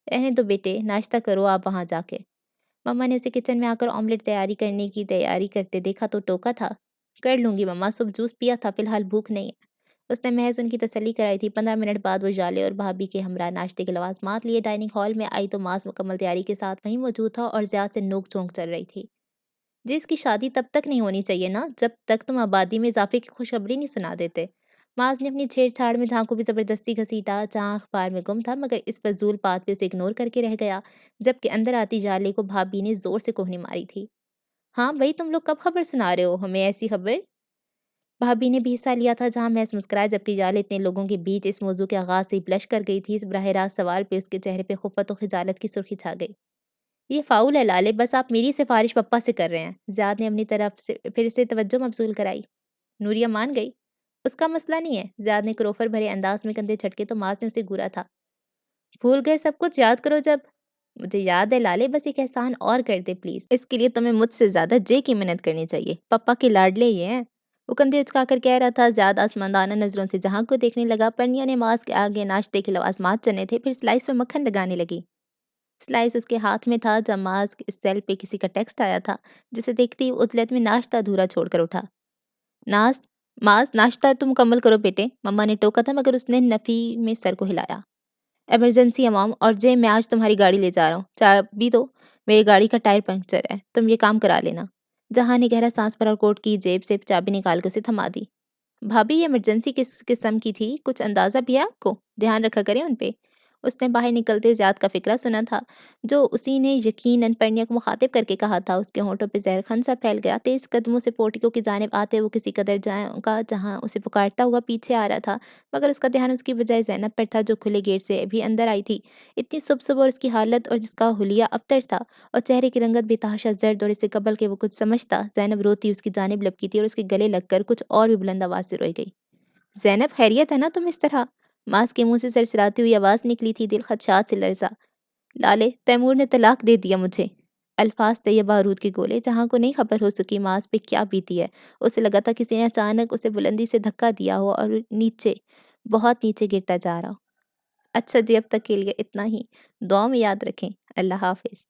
رہنے دو بیٹے، ناشتہ کرو آپ وہاں جا کے۔ مما نے اسے کچن میں آ کر آملیٹ تیاری کرنے کی تیاری کرتے دیکھا تو ٹوکا تھا۔ کر لوں گی مما، صبح جوس پیا تھا، فی الحال بھوک نہیں ہے۔ اس نے محض ان کی تسلی کرائی تھی۔ 15 منٹ بعد وہ جالے اور بھابھی کے ہمراہ ناشتے کے لوازمات لیے ڈائننگ ہال میں آئی تو ماس مکمل تیاری کے ساتھ وہیں موجود تھا اور زیاد سے نوک جھونک چل رہی تھی۔ جی اس کی شادی تب تک نہیں ہونی چاہیے نا جب تک تم آبادی میں اضافے کی خوشخبری نہیں سنا دیتے۔ معاذ نے اپنی چھیڑ چھاڑ میں جہاں کو بھی زبردستی گھسیٹا، جہاں اخبار میں گم تھا، مگر اس فضول بات پہ اسے اگنور کر کے رہ گیا، جبکہ اندر آتی جالے کو بھابھی نے زور سے کوہنی ماری تھی۔ ہاں بھائی، تم لوگ کب خبر سنا رہے ہو ہمیں ایسی خبر؟ بھابھی نے بھی حصہ لیا تھا جہاں محض مسکرایا، جبکہ جالے اتنے لوگوں کے بیچ اس موضوع کے آغاز سے ہی بلش کر گئی تھی۔ اس براہ راست سوال پہ اس کے چہرے پہ خفت و خجالت کی سرخی چھا گئی۔ یہ فاؤل ہے لالے، بس آپ میری سفارش پپا سے کر رہے ہیں۔ زیاد نے اپنی طرف سے پھر سے توجہ مبذول کرائی۔ نوریا مان گئی۔ اس کا مسئلہ نہیں ہے۔ زیاد نے کروفر بھرے انداز میں کندھے جھٹکے تو معاذ نے اسے گورا تھا۔ بھول گئے سب کچھ، یاد کرو جب۔ مجھے یاد ہے لالے، بس ایک احسان اور کر دے پلیز۔ اس کے لیے تمہیں مجھ سے زیادہ جے کی منت کرنی چاہیے، پپا کے لاڈلے یہ ہیں۔ وہ کندھے اچکا کر کہہ رہا تھا۔ زیاد آسماندانہ نظروں سے جہاں کو دیکھنے لگا۔ پرنیا نے معاذ کے آگے ناشتے کے لوازمات چنے تھے، پھر سلائس پہ مکھن لگانے لگی۔ سلائس اس کے ہاتھ میں تھا جب معاذ کے سیل پہ کسی کا ٹیکسٹ آیا تھا، جسے دیکھتے ہی عطلت میں ناشتہ ادھورا چھوڑ کر اٹھا۔ ناز معاذ، ناشتہ تم مکمل کرو بیٹے، مما نے ٹوکا تھا مگر اس نے نفی میں سر کو ہلایا۔ ایمرجنسی ہے مام، اور جے میں آج تمہاری گاڑی لے جا رہا ہوں، چابی دو، میری گاڑی کا ٹائر پنکچر ہے، تم یہ کام کرا لینا۔ جہاں نے گہرا سانس بھرا اور کوٹ کی جیب سے چابی نکال کے اسے تھما دی۔ بھابھی یہ ایمرجنسی کس قسم کی تھی، کچھ اندازہ بھی ہے آپ کو؟ دھیان رکھا کریں ان پہ۔ اس نے باہر نکلتے زیاد کا فقرہ سنا تھا جو اسی نے یقیناً پرنیا کو مخاطب کر کے کہا تھا۔ اس کے ہونٹوں پہ زہر خن سا پھیل گیا۔ تیز قدموں سے پورٹیکو کی جانب آتے وہ کسی قدر کا جہاں اسے پکارتا ہوا پیچھے آ رہا تھا، مگر اس کا دھیان اس کی بجائے زینب پر تھا جو کھلے گیٹ سے بھی اندر آئی تھی۔ اتنی صبح صبح، اور اس کی حالت اور جس کا حلیہ ابتر تھا اور چہرے کی رنگت بے تحاشا زرد، اور اس سے قبل کہ وہ کچھ سمجھتا زینب روتی اس کی جانب لپکی تھی اور اس کے گلے لگ کر کچھ اور بھی بلند آواز سے روئی گئی۔ زینب، خیریت ہے نا تم اس طرح؟ ماس کے منہ سے سرسراتی ہوئی آواز نکلی تھی۔ دل خدشات سے لرزا۔ لالے، تیمور نے طلاق دے دیا مجھے۔ الفاظ طیب بارود کے گولے۔ جہاں کو نہیں خبر ہو سکی ماس پہ کیا بیتی ہے۔ اسے لگا تھا کسی نے اچانک اسے بلندی سے دھکا دیا ہو اور نیچے، بہت نیچے گرتا جا رہا ہو۔ اچھا جی، اب تک کے لیے اتنا ہی۔ دعاؤں میں یاد رکھیں۔ اللہ حافظ۔